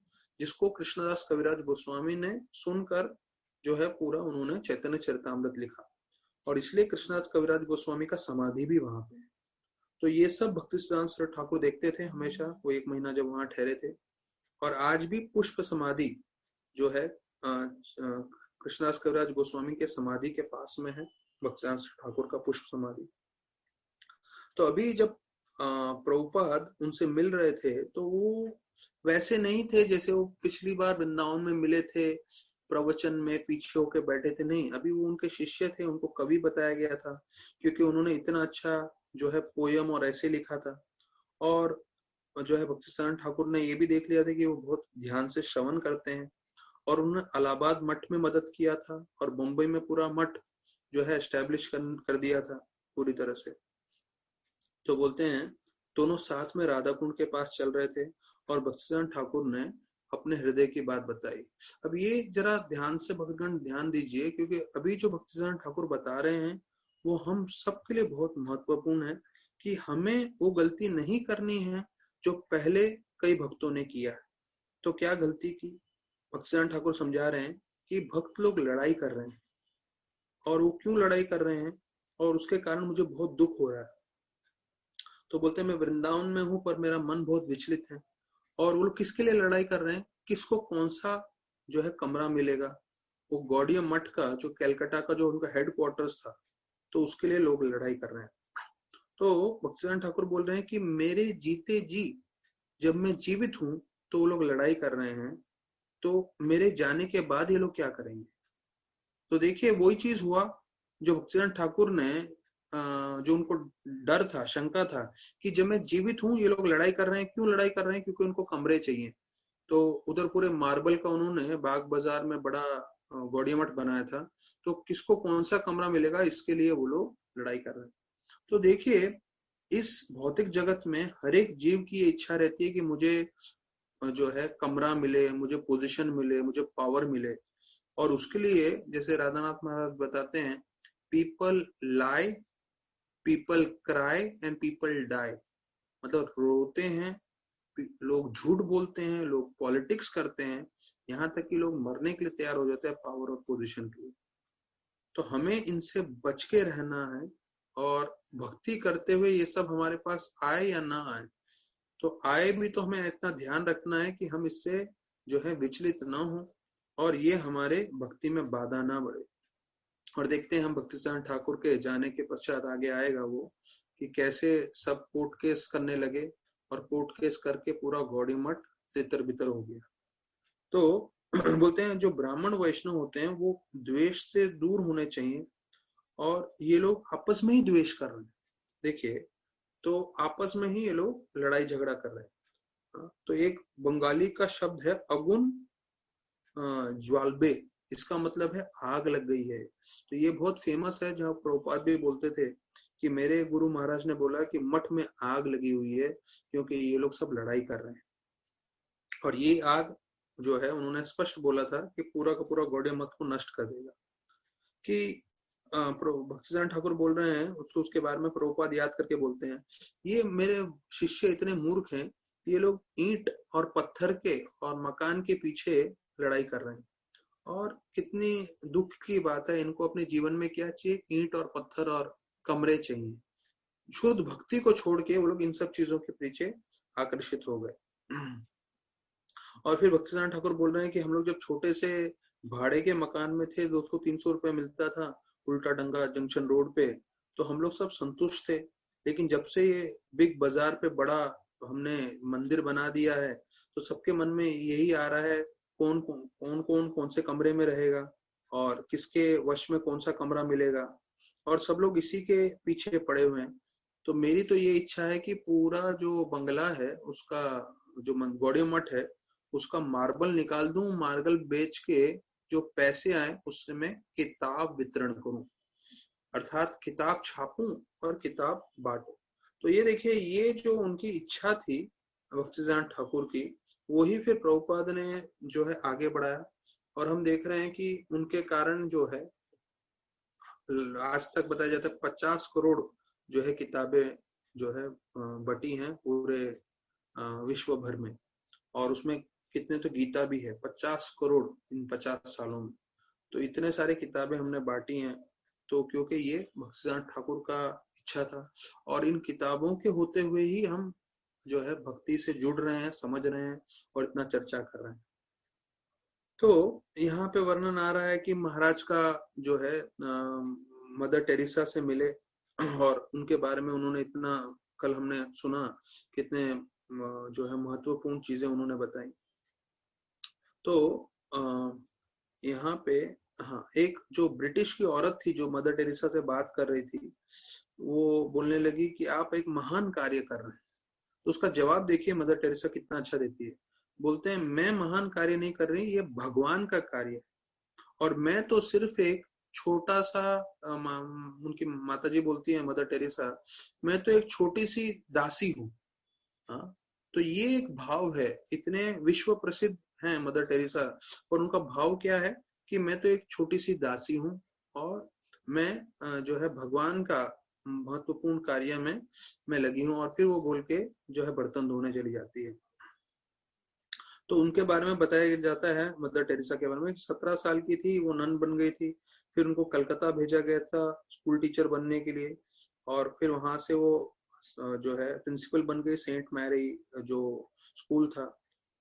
जिसको कृष्णदास कविराज गोस्वामी ने सुनकर जो है पूरा उन्होंने चैतन्य चरितामृत लिखा, और इसलिए कृष्णदास कविराज गोस्वामी का समाधि भी वहां पे है। तो ये सब भक्तिसिद्धांत सरस्वती ठाकुर देखते थे हमेशा, वो 1 महीना जब वहां ठहरे थे। और आज भी पुष्प समाधि जो है कृष्णदास कविराज गोस्वामी के समाधि के पास में है, भक्तिसिद्धांत ठाकुर का पुष्प समाधि। तो अभी जब प्रभुपाद उनसे मिल रहे थे तो वो वैसे नहीं थे जैसे वो पिछली बार वृंदावन में मिले थे, प्रवचन में पीछे होके बैठे थे, नहीं, अभी वो उनके शिष्य थे, उनको कवि बताया गया था क्योंकि उन्होंने इतना अच्छा जो है पोयम और ऐसे लिखा था। और जो है भक्तिसिद्धांत ठाकुर ने ये भी देख लिया था कि वो बहुत ध्यान से श्रवण करते हैं, और उन्होंने इलाहाबाद मठ में मदद किया था और मुंबई में पूरा मठ जो है एस्टेब्लिश कर दिया था पूरी तरह से। तो बोलते हैं दोनों साथ में राधा कुंड के पास चल रहे थे और भक्तिसिद्धांत ठाकुर ने अपने हृदय की बात बताई। अब ये जरा ध्यान से भक्तगण ध्यान दीजिए, क्योंकि अभी जो भक्तिसिद्धांत ठाकुर बता रहे हैं वो हम सबके लिए बहुत महत्वपूर्ण है कि हमें वो गलती नहीं करनी है जो पहले कई भक्तों ने किया है। तो क्या गलती की? भक्तिसिद्धांत ठाकुर समझा रहे हैं कि भक्त लोग लड़ाई कर रहे हैं, और वो क्यों लड़ाई कर रहे हैं और उसके कारण मुझे बहुत दुख हो रहा है। तो बोलते हैं मैं वृंदावन में हूं पर मेरा मन बहुत विचलित है। और वो लोग किसके लिए लड़ाई कर रहे हैं? किसको कौन सा जो है कमरा मिलेगा? वो गौड़िया मठ का जो कैलकाटा का जो उनका हेडक्वार्टर्स था, तो उसके लिए लोग लड़ाई कर रहे हैं। तो भक्तिसिद्धांत ठाकुर बोल रहे हैं कि मेरे जीते जी जब मैं जीवित हूं तो वो लोग लड़ाई कर रहे हैं, तो मेरे जाने के बाद ये लोग क्या करेंगे? तो देखिए वही चीज हुआ जो भक्तिसिद्धांत ठाकुर ने जो उनको डर था, शंका था कि जब मैं जीवित हूं ये लोग लड़ाई कर रहे हैं। क्यों लड़ाई कर रहे हैं? क्योंकि उनको कमरे चाहिए। तो उधर पूरे मार्बल का उन्होंने बाग बाजार में बड़ा गौड़िया मठ बनाया था, तो किसको कौन सा कमरा मिलेगा इसके लिए वो लोग लड़ाई कर रहे हैं। तो देखिए इस भौतिक जगत में हर एक जीव की ये इच्छा रहती है कि मुझे जो है कमरा मिले, मुझे पोजीशन मिले, मुझे पावर मिले। और उसके लिए जैसे राधानाथ महाराज बताते हैं, people lie, people cry and people die. मतलब रोते हैं लोग, झूठ बोलते हैं लोग, पॉलिटिक्स करते हैं, यहाँ तक कि लोग मरने के लिए तैयार हो जाते हैं पावर और पोजीशन के लिए। तो हमें इनसे बच के रहना है, और भक्ति करते हुए ये सब हमारे पास आए या ना आए, तो आए भी तो हमें इतना ध्यान रखना है कि हम इससे जो है विचलित ना हो और ये हमारे भक्ति में बाधा ना बढ़े। और देखते हैं हम भक्तिसिद्धांत ठाकुर के जाने के पश्चात आगे आएगा वो कि कैसे सब कोर्ट केस करने लगे, और कोर्ट केस करके पूरा गौड़ी मठ तितर बितर हो गया। तो बोलते हैं जो ब्राह्मण वैष्णव होते हैं वो द्वेष से दूर होने चाहिए, और ये लोग आपस में ही द्वेष कर रहे हैं। देखिए तो आपस में ही ये लोग लड़ाई झगड़ा कर रहे हैं। तो एक बंगाली का शब्द है अगुन ज्वालबे, इसका मतलब है आग लग गई है। तो ये बहुत फेमस है, जहाँ प्रभुपाद भी बोलते थे कि मेरे गुरु महाराज ने बोला कि मठ में आग लगी हुई है क्योंकि ये लोग सब लड़ाई कर रहे हैं। और ये आग जो है उन्होंने स्पष्ट बोला था कि पूरा का पूरा गौड़िया मठ को नष्ट कर देगा। कि भक्तिसिद्धांत ठाकुर बोल रहे हैं तो उसके बारे में प्रभुपाद याद करके बोलते हैं, ये मेरे शिष्य इतने मूर्ख हैं, ये लोग ईंट और पत्थर के और मकान के पीछे लड़ाई कर रहे हैं। और कितनी दुख की बात है, इनको अपने जीवन में क्या चाहिए? ईंट और पत्थर और कमरे चाहिए। शुद्ध भक्ति को छोड़ के वो लोग इन सब चीजों के पीछे आकर्षित हो गए। और फिर भक्तिसिद्धांत ठाकुर बोल रहे हैं कि हम लोग जब छोटे से भाड़े के मकान में थे, 200-300 रुपए मिलता था उल्टा डंगा जंक्शन रोड पे, तो हम लोग सब संतुष्ट थे। लेकिन जब से ये बिग बाजार पे बड़ा हमने मंदिर बना दिया है, तो सबके मन में यही आ रहा है कौन से कमरे में रहेगा और किसके वश में कौन सा कमरा मिलेगा, और सब लोग इसी के पीछे पड़े हुए हैं। तो मेरी तो ये इच्छा है कि पूरा जो बंगला है उसका जो गौड़िया मठ है उसका मार्बल निकाल दूं, मार्बल बेच के जो पैसे आए उससे मैं किताब वितरण करूं, अर्थात किताब छापूं और किताब बांटूं। तो ये देखिए ये जो उनकी इच्छा थी भक्तिसिद्धांत ठाकुर की, वही फिर प्रभुपाद ने जो है आगे बढ़ाया। और हम देख रहे हैं कि उनके कारण जो है आज तक बताया जाता है 50 करोड़ जो है किताबें जो है बटी हैं पूरे विश्व भर में। और उसमें कितने तो गीता भी है, 50 करोड़ इन 50 सालों में। तो इतने सारे किताबें हमने बांटी हैं, तो क्योंकि ये भक्तिसिद्धांत ठाकुर का इच्छा था। और इन किताबों के होते हुए ही हम जो है भक्ति से जुड़ रहे हैं, समझ रहे हैं और इतना चर्चा कर रहे हैं। तो यहाँ पे वर्णन आ रहा है कि महाराज का जो है मदर टेरेसा से मिले और उनके बारे में उन्होंने इतना, कल हमने सुना कितने जो है महत्वपूर्ण चीजें उन्होंने बताई। तो यहाँ पे हाँ, एक जो ब्रिटिश की औरत थी जो मदर टेरेसा से बात कर रही थी, वो बोलने लगी कि आप एक महान कार्य कर रहे हैं। तो उसका जवाब देखिए मदर टेरेसा कितना अच्छा देती है। बोलते हैं मैं महान कार्य नहीं कर रही, ये भगवान का कार्य है, और मैं तो सिर्फ एक छोटा सा उनकी माताजी बोलती है मदर टेरेसा, मैं तो एक छोटी सी दासी हूँ। हाँ, तो ये एक भाव है। इतने विश्व प्रसिद्ध हैं मदर टेरेसा, और उनका भाव क्या है कि मैं तो एक छोटी सी दासी हूँ और मैं जो है भगवान का महत्वपूर्ण कार्य में मैं लगी हूँ। और फिर वो बोल के जो है बर्तन धोने चली जाती है। तो उनके बारे में बताया जाता है मदर टेरेसा के बारे में, 17 साल की थी वो, नन बन गई थी। फिर उनको कलकत्ता भेजा गया था स्कूल टीचर बनने के लिए, और फिर वहां से वो जो है प्रिंसिपल बन गई सेंट मैरी जो स्कूल था।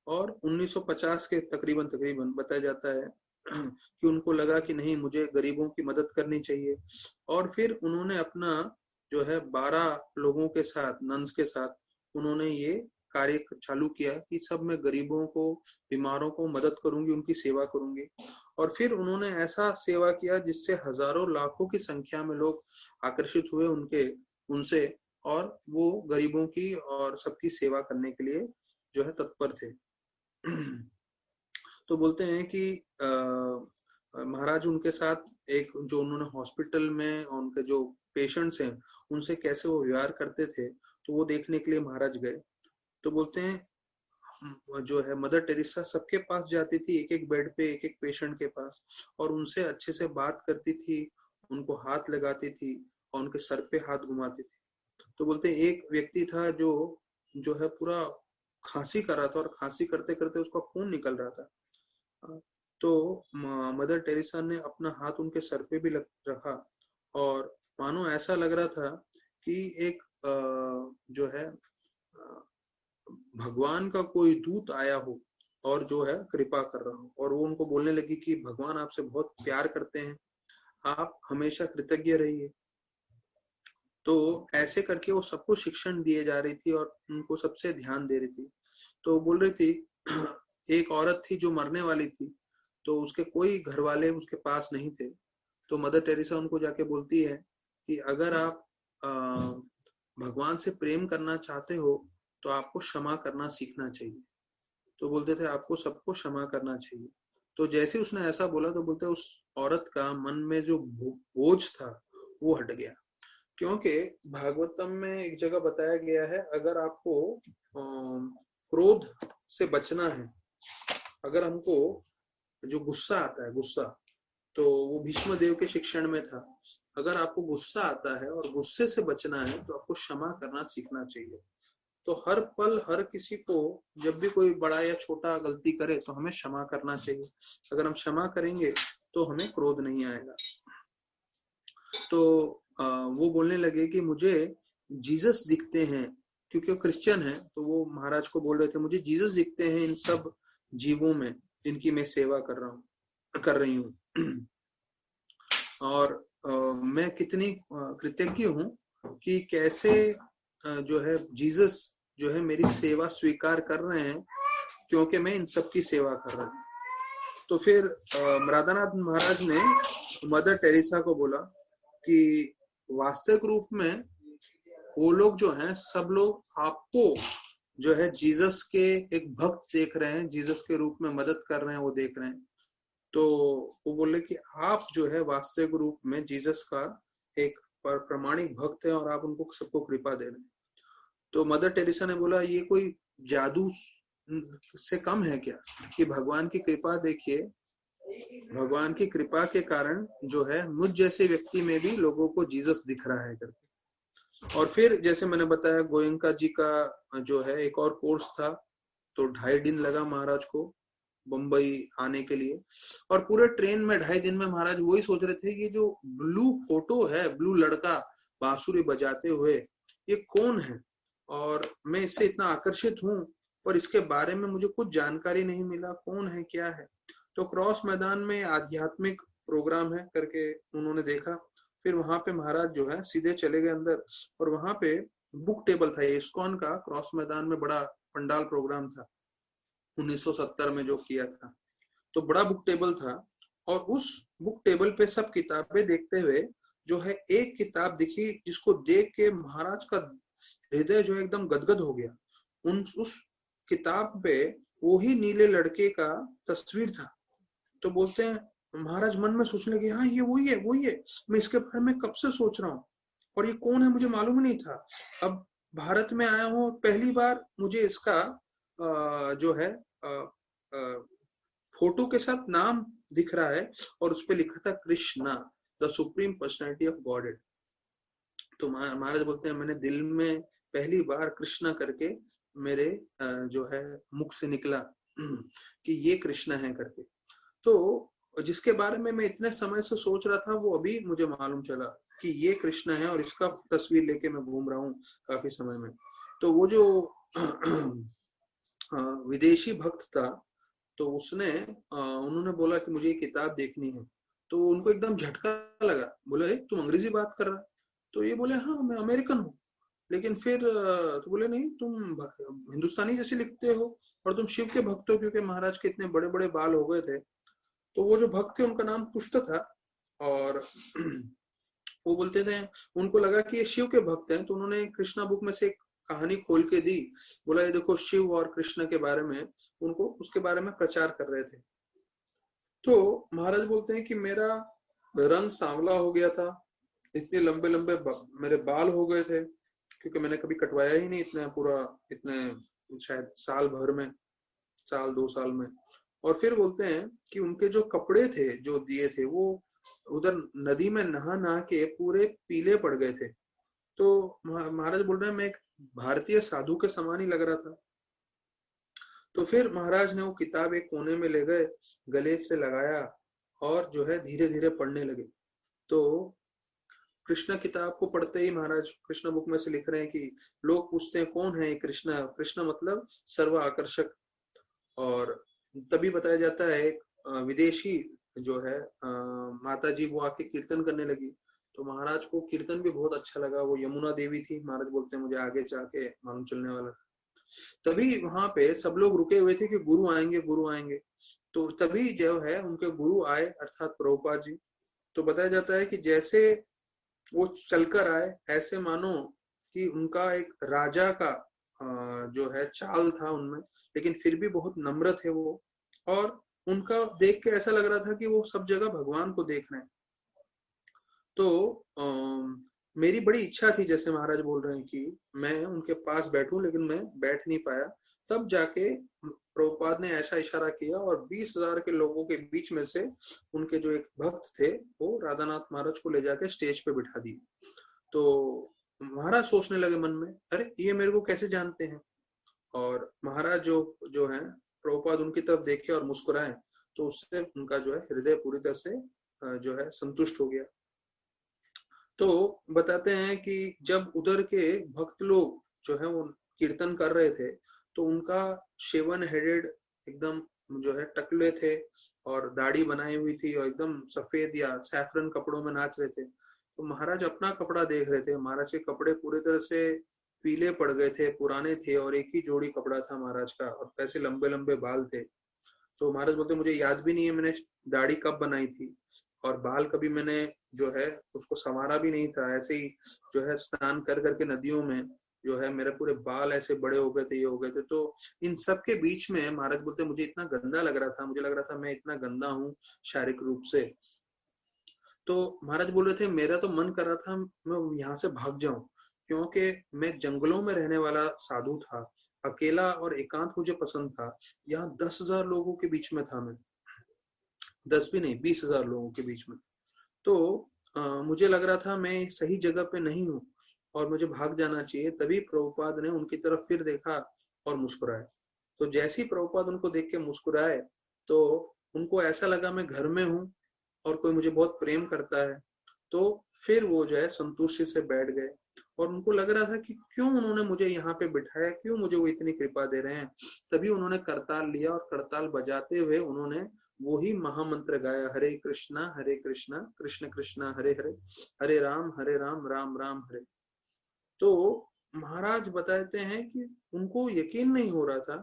और 1950 के तकरीबन तकरीबन बताया जाता है कि उनको लगा कि नहीं, मुझे गरीबों की मदद करनी चाहिए। और फिर उन्होंने अपना जो है 12 लोगों के साथ, नन्स के साथ, उन्होंने ये कार्य चालू किया कि सब मैं गरीबों को, बीमारों को मदद करूंगी, उनकी सेवा करूंगी। और फिर उन्होंने ऐसा सेवा किया जिससे हजारों लाखों की संख्या में लोग आकर्षित हुए उनसे, और वो गरीबों की और सबकी सेवा करने के लिए जो है तत्पर थे। तो बोलते हैं कि महाराज उनके साथ एक जो उन्होंने हॉस्पिटल में उनके जो पेशेंट्स हैं उनसे कैसे वो व्यवहार करते थे, तो वो देखने के लिए महाराज गए। तो बोलते हैं जो है मदर टेरेसा सबके पास जाती थी, एक एक बेड पे, एक एक पेशेंट के पास, और उनसे अच्छे से बात करती थी, उनको हाथ लगाती थी और उनके सर पे हाथ घुमाती थी। तो बोलते हैं एक व्यक्ति था जो जो है पूरा खांसी कर रहा था, और खांसी करते करते उसका खून निकल रहा था। तो मदर टेरेसा ने अपना हाथ उनके सर पे भी रखा, और मानो ऐसा लग रहा था कि एक जो है भगवान का कोई दूत आया हो और जो है कृपा कर रहा हो। और वो उनको बोलने लगी कि भगवान आपसे बहुत प्यार करते हैं, आप हमेशा कृतज्ञ रहिए। तो ऐसे करके वो सबको शिक्षण दिए जा रही थी और उनको सबसे ध्यान दे रही थी। तो बोल रही थी एक औरत थी जो मरने वाली थी, तो उसके कोई घर वाले उसके पास नहीं थे। तो मदर टेरेसा उनको जाके बोलती है कि अगर आप भगवान से प्रेम करना चाहते हो तो आपको क्षमा करना सीखना चाहिए। तो बोलते थे आपको सबको क्षमा करना चाहिए। तो जैसे उसने ऐसा बोला तो बोलते उस औरत का मन में जो बोझ था वो हट गया। क्योंकि भागवतम में एक जगह बताया गया है, अगर आपको क्रोध से बचना है, अगर हमको जो गुस्सा आता है, गुस्सा, तो वो भीष्म देव के शिक्षण में था, अगर आपको गुस्सा आता है और गुस्से से बचना है तो आपको क्षमा करना सीखना चाहिए। तो हर पल हर किसी को, जब भी कोई बड़ा या छोटा गलती करे तो हमें क्षमा करना चाहिए। अगर हम क्षमा करेंगे तो हमें क्रोध नहीं आएगा। तो वो बोलने लगे कि मुझे जीसस दिखते हैं, क्योंकि वो क्रिश्चियन है, तो वो महाराज को बोल रहे थे मुझे जीसस दिखते हैं इन सब जीवों में जिनकी मैं सेवा कर रही हूँ। और मैं कितनी कृतज्ञ हूँ कि कैसे जो है जीसस जो है मेरी सेवा स्वीकार कर रहे हैं, क्योंकि मैं इन सब की सेवा कर रहा हूँ। तो फिर राधानाथ महाराज ने मदर टेरेसा को बोला कि वास्तविक रूप में वो लोग जो हैं, सब लोग आपको जो है जीसस के एक भक्त देख रहे हैं, जीसस के रूप में मदद कर रहे हैं, वो देख रहे हैं। तो वो बोले कि आप जो है वास्तविक रूप में जीसस का एक प्रमाणिक भक्त है और आप उनको सबको कृपा दे रहे हैं। तो मदर टेरेसा ने बोला ये कोई जादू से कम है क्या, कि भगवान की कृपा देखिए, भगवान की कृपा के कारण जो है मुझ जैसे व्यक्ति में भी लोगों को जीसस दिख रहा है करके। और फिर जैसे मैंने बताया गोयंका जी का जो है एक और कोर्स था, तो 2.5 दिन लगा महाराज को बम्बई आने के लिए। और पूरे ट्रेन में 2.5 दिन में महाराज वही सोच रहे थे कि जो ब्लू फोटो है, ब्लू लड़का बांसुरी बजाते हुए, ये कौन है, और मैं इससे इतना आकर्षित हूँ और इसके बारे में मुझे कुछ जानकारी नहीं मिला, कौन है क्या है। तो क्रॉस मैदान में आध्यात्मिक प्रोग्राम है करके उन्होंने देखा। फिर वहां पे महाराज जो है सीधे चले गए अंदर, और वहां पे बुक टेबल था, इस्कॉन का क्रॉस मैदान में बड़ा पंडाल प्रोग्राम था 1970 में जो किया था। तो बड़ा बुक टेबल था, और उस बुक टेबल पे सब किताबें देखते हुए जो है एक किताब दिखी जिसको देख के महाराज का हृदय जो है एकदम गदगद हो गया। उस किताब पे वही नीले लड़के का तस्वीर था। तो बोलते हैं महाराज मन में सोचने लगे, हाँ ये वही है, वही है, मैं इसके बारे में कब से सोच रहा हूँ, और ये कौन है मुझे मालूम ही नहीं था। अब भारत में आया हूँ, पहली बार मुझे इसका जो है फोटो के साथ नाम दिख रहा है और उस पर लिखा था Krishna, the supreme personality of God. तो महाराज बोलते हैं मैंने दिल में पहली बार कृष्णा करके मेरे जो है मुख से निकला कि ये कृष्णा है करके। तो जिसके बारे में मैं इतने समय से सोच रहा था वो अभी मुझे मालूम चला कि ये कृष्णा है और इसका तस्वीर लेके मैं घूम रहा हूँ काफी समय में। तो वो जो विदेशी भक्त था तो उसने उन्होंने बोला कि मुझे ये किताब देखनी है। तो उनको एकदम झटका लगा, बोले तुम अंग्रेजी बात कर रहा है? तो ये बोले हाँ मैं अमेरिकन हूँ। लेकिन फिर तो बोले नहीं तुम हिंदुस्तानी जैसे लिखते हो और तुम शिव के भक्त हो, क्योंकि महाराज के इतने बड़े बड़े बाल हो गए थे। तो वो जो भक्त थे उनका नाम पुष्ट था और वो बोलते थे, उनको लगा कि ये शिव के भक्त हैं, तो उन्होंने कृष्णा बुक में से एक कहानी खोल के दी, बोला ये देखो शिव और कृष्ण के बारे में, उनको उसके बारे में प्रचार कर रहे थे। तो महाराज बोलते हैं कि मेरा रंग सांवला हो गया था, इतने लंबे लंबे मेरे बाल हो गए थे, क्योंकि मैंने कभी कटवाया ही नहीं इतना पूरा, इतने शायद साल भर में, साल 2 साल में। और फिर बोलते हैं कि उनके जो कपड़े थे जो दिए थे वो उधर नदी में नहा नहा के पूरे पीले पड़ गए थे। तो महाराज बोल रहे हैं मैं एक भारतीय साधु के समान ही लग रहा था। तो फिर महाराज ने वो किताब एक कोने में ले गए, गले से लगाया और जो है धीरे धीरे पढ़ने लगे। तो कृष्णा किताब को पढ़ते ही महाराज कृष्णा बुक में से लिख रहे हैं कि लोग पूछते हैं कौन है ये कृष्णा? कृष्णा मतलब सर्व आकर्षक। और तभी बताया जाता है एक विदेशी जो है माता जी वो आके कीर्तन करने लगी। तो महाराज को कीर्तन भी बहुत अच्छा लगा। वो यमुना देवी थी, महाराज बोलते हैं मुझे आगे जाके मालूम चलने वाला। तभी वहां पे सब लोग रुके हुए थे कि गुरु आएंगे गुरु आएंगे। तो तभी जो है उनके गुरु आए, अर्थात प्रभुपाद जी। तो बताया जाता है कि जैसे वो चलकर आए ऐसे मानो कि उनका एक राजा का जो है चाल था उनमें, लेकिन फिर भी बहुत नम्र थे वो। और उनका देख के ऐसा लग रहा था कि वो सब जगह भगवान को देख रहे हैं। तो मेरी बड़ी इच्छा थी, जैसे महाराज बोल रहे हैं कि मैं उनके पास बैठूं, लेकिन मैं बैठ नहीं पाया। तब जाके प्रभुपाद ने ऐसा इशारा किया और 20,000 के लोगों के बीच में से उनके जो एक भक्त थे वो राधानाथ महाराज को ले जाके स्टेज पे बिठा दिए। तो महाराज सोचने लगे मन में, अरे ये मेरे को कैसे जानते हैं? और महाराज जो जो है प्रभुपाद उनकी तरफ देखे और मुस्कुराए, तो उससे उनका जो है हृदय पूरी तरह से जो है संतुष्ट हो गया। तो बताते हैं कि जब उधर के भक्त लोग जो है वो कीर्तन कर रहे थे तो उनका शेवन हेडेड एकदम जो है टकले थे और दाढ़ी बनाई हुई थी और एकदम सफेद या सैफरन कपड़ों में नाच रहे थे। तो महाराज अपना कपड़ा देख रहे थे, महाराज के कपड़े पूरी तरह से पीले पड़ गए थे, पुराने थे और एक ही जोड़ी कपड़ा था महाराज का और ऐसे लंबे लंबे बाल थे। तो महाराज बोलते मुझे याद भी नहीं है मैंने दाढ़ी कब बनाई थी और बाल कभी मैंने जो है उसको संवारा भी नहीं था। ऐसे ही जो है स्नान कर करके नदियों में जो है मेरे पूरे बाल ऐसे बड़े हो गए थे, ये हो गए थे। तो इन सब के बीच में महाराज बोलते मुझे इतना गंदा लग रहा था, मुझे लग रहा था मैं इतना गंदा हूँ शारीरिक रूप से। तो महाराज बोल रहे थे मेरा तो मन कर रहा था मैं यहाँ से भाग जाऊं, क्योंकि मैं जंगलों में रहने वाला साधु था, अकेला और एकांत मुझे पसंद था। यहाँ 10,000 लोगों के बीच में था मैं, 10 भी नहीं 20,000 लोगों के बीच में। तो मुझे लग रहा था मैं सही जगह पे नहीं हूँ और मुझे भाग जाना चाहिए। तभी प्रभुपाद ने उनकी तरफ फिर देखा और मुस्कुराए। तो जैसे ही प्रभुपाद उनको देख के मुस्कुराए तो उनको ऐसा लगा मैं घर में हूँ और कोई मुझे बहुत प्रेम करता है। तो फिर वो जो है संतुष्टि से बैठ गए और उनको लग रहा था कि क्यों उन्होंने मुझे यहाँ पे बिठाया, क्यों मुझे वो इतनी कृपा दे रहे हैं। तभी उन्होंने करताल लिया और करताल बजाते हुए उन्होंने वो ही महामंत्र गाया, हरे कृष्णा कृष्ण कृष्णा हरे हरे, हरे राम राम राम हरे। तो महाराज बताते हैं कि उनको यकीन नहीं हो रहा था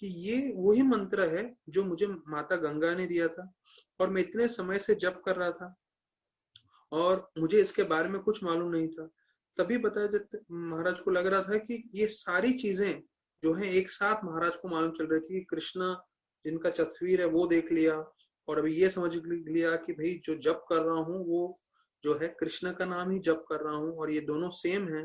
कि ये वही मंत्र है जो मुझे माता गंगा ने दिया था और मैं इतने समय से जप कर रहा था और मुझे इसके बारे में कुछ मालूम नहीं था। तभी बताया जाता, महाराज को लग रहा था कि ये सारी चीजें जो है एक साथ महाराज को मालूम चल रही थी कि कृष्णा जिनका तस्वीर है वो देख लिया और अभी ये समझ लिया कि भाई जो जप कर रहा हूँ वो जो है कृष्ण का नाम ही जप कर रहा हूँ और ये दोनों सेम है।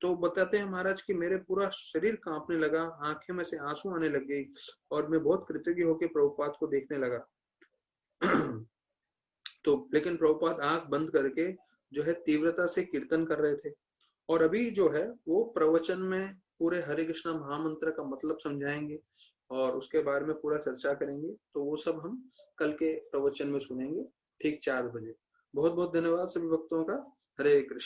तो बताते हैं महाराज कि मेरे पूरा शरीर कांपने लगा, आंखें में से आंसू आने लग गई और मैं बहुत कृतज्ञ होकर प्रभुपाद को देखने लगा। तो लेकिन प्रभुपाद आंख बंद करके जो है तीव्रता से कीर्तन कर रहे थे, और अभी जो है वो प्रवचन में पूरे हरे कृष्णा महामंत्र का मतलब समझाएंगे और उसके बारे में पूरा चर्चा करेंगे। तो वो सब हम कल के प्रवचन में सुनेंगे ठीक 4 बजे। बहुत बहुत धन्यवाद सभी भक्तों का। हरे कृष्ण।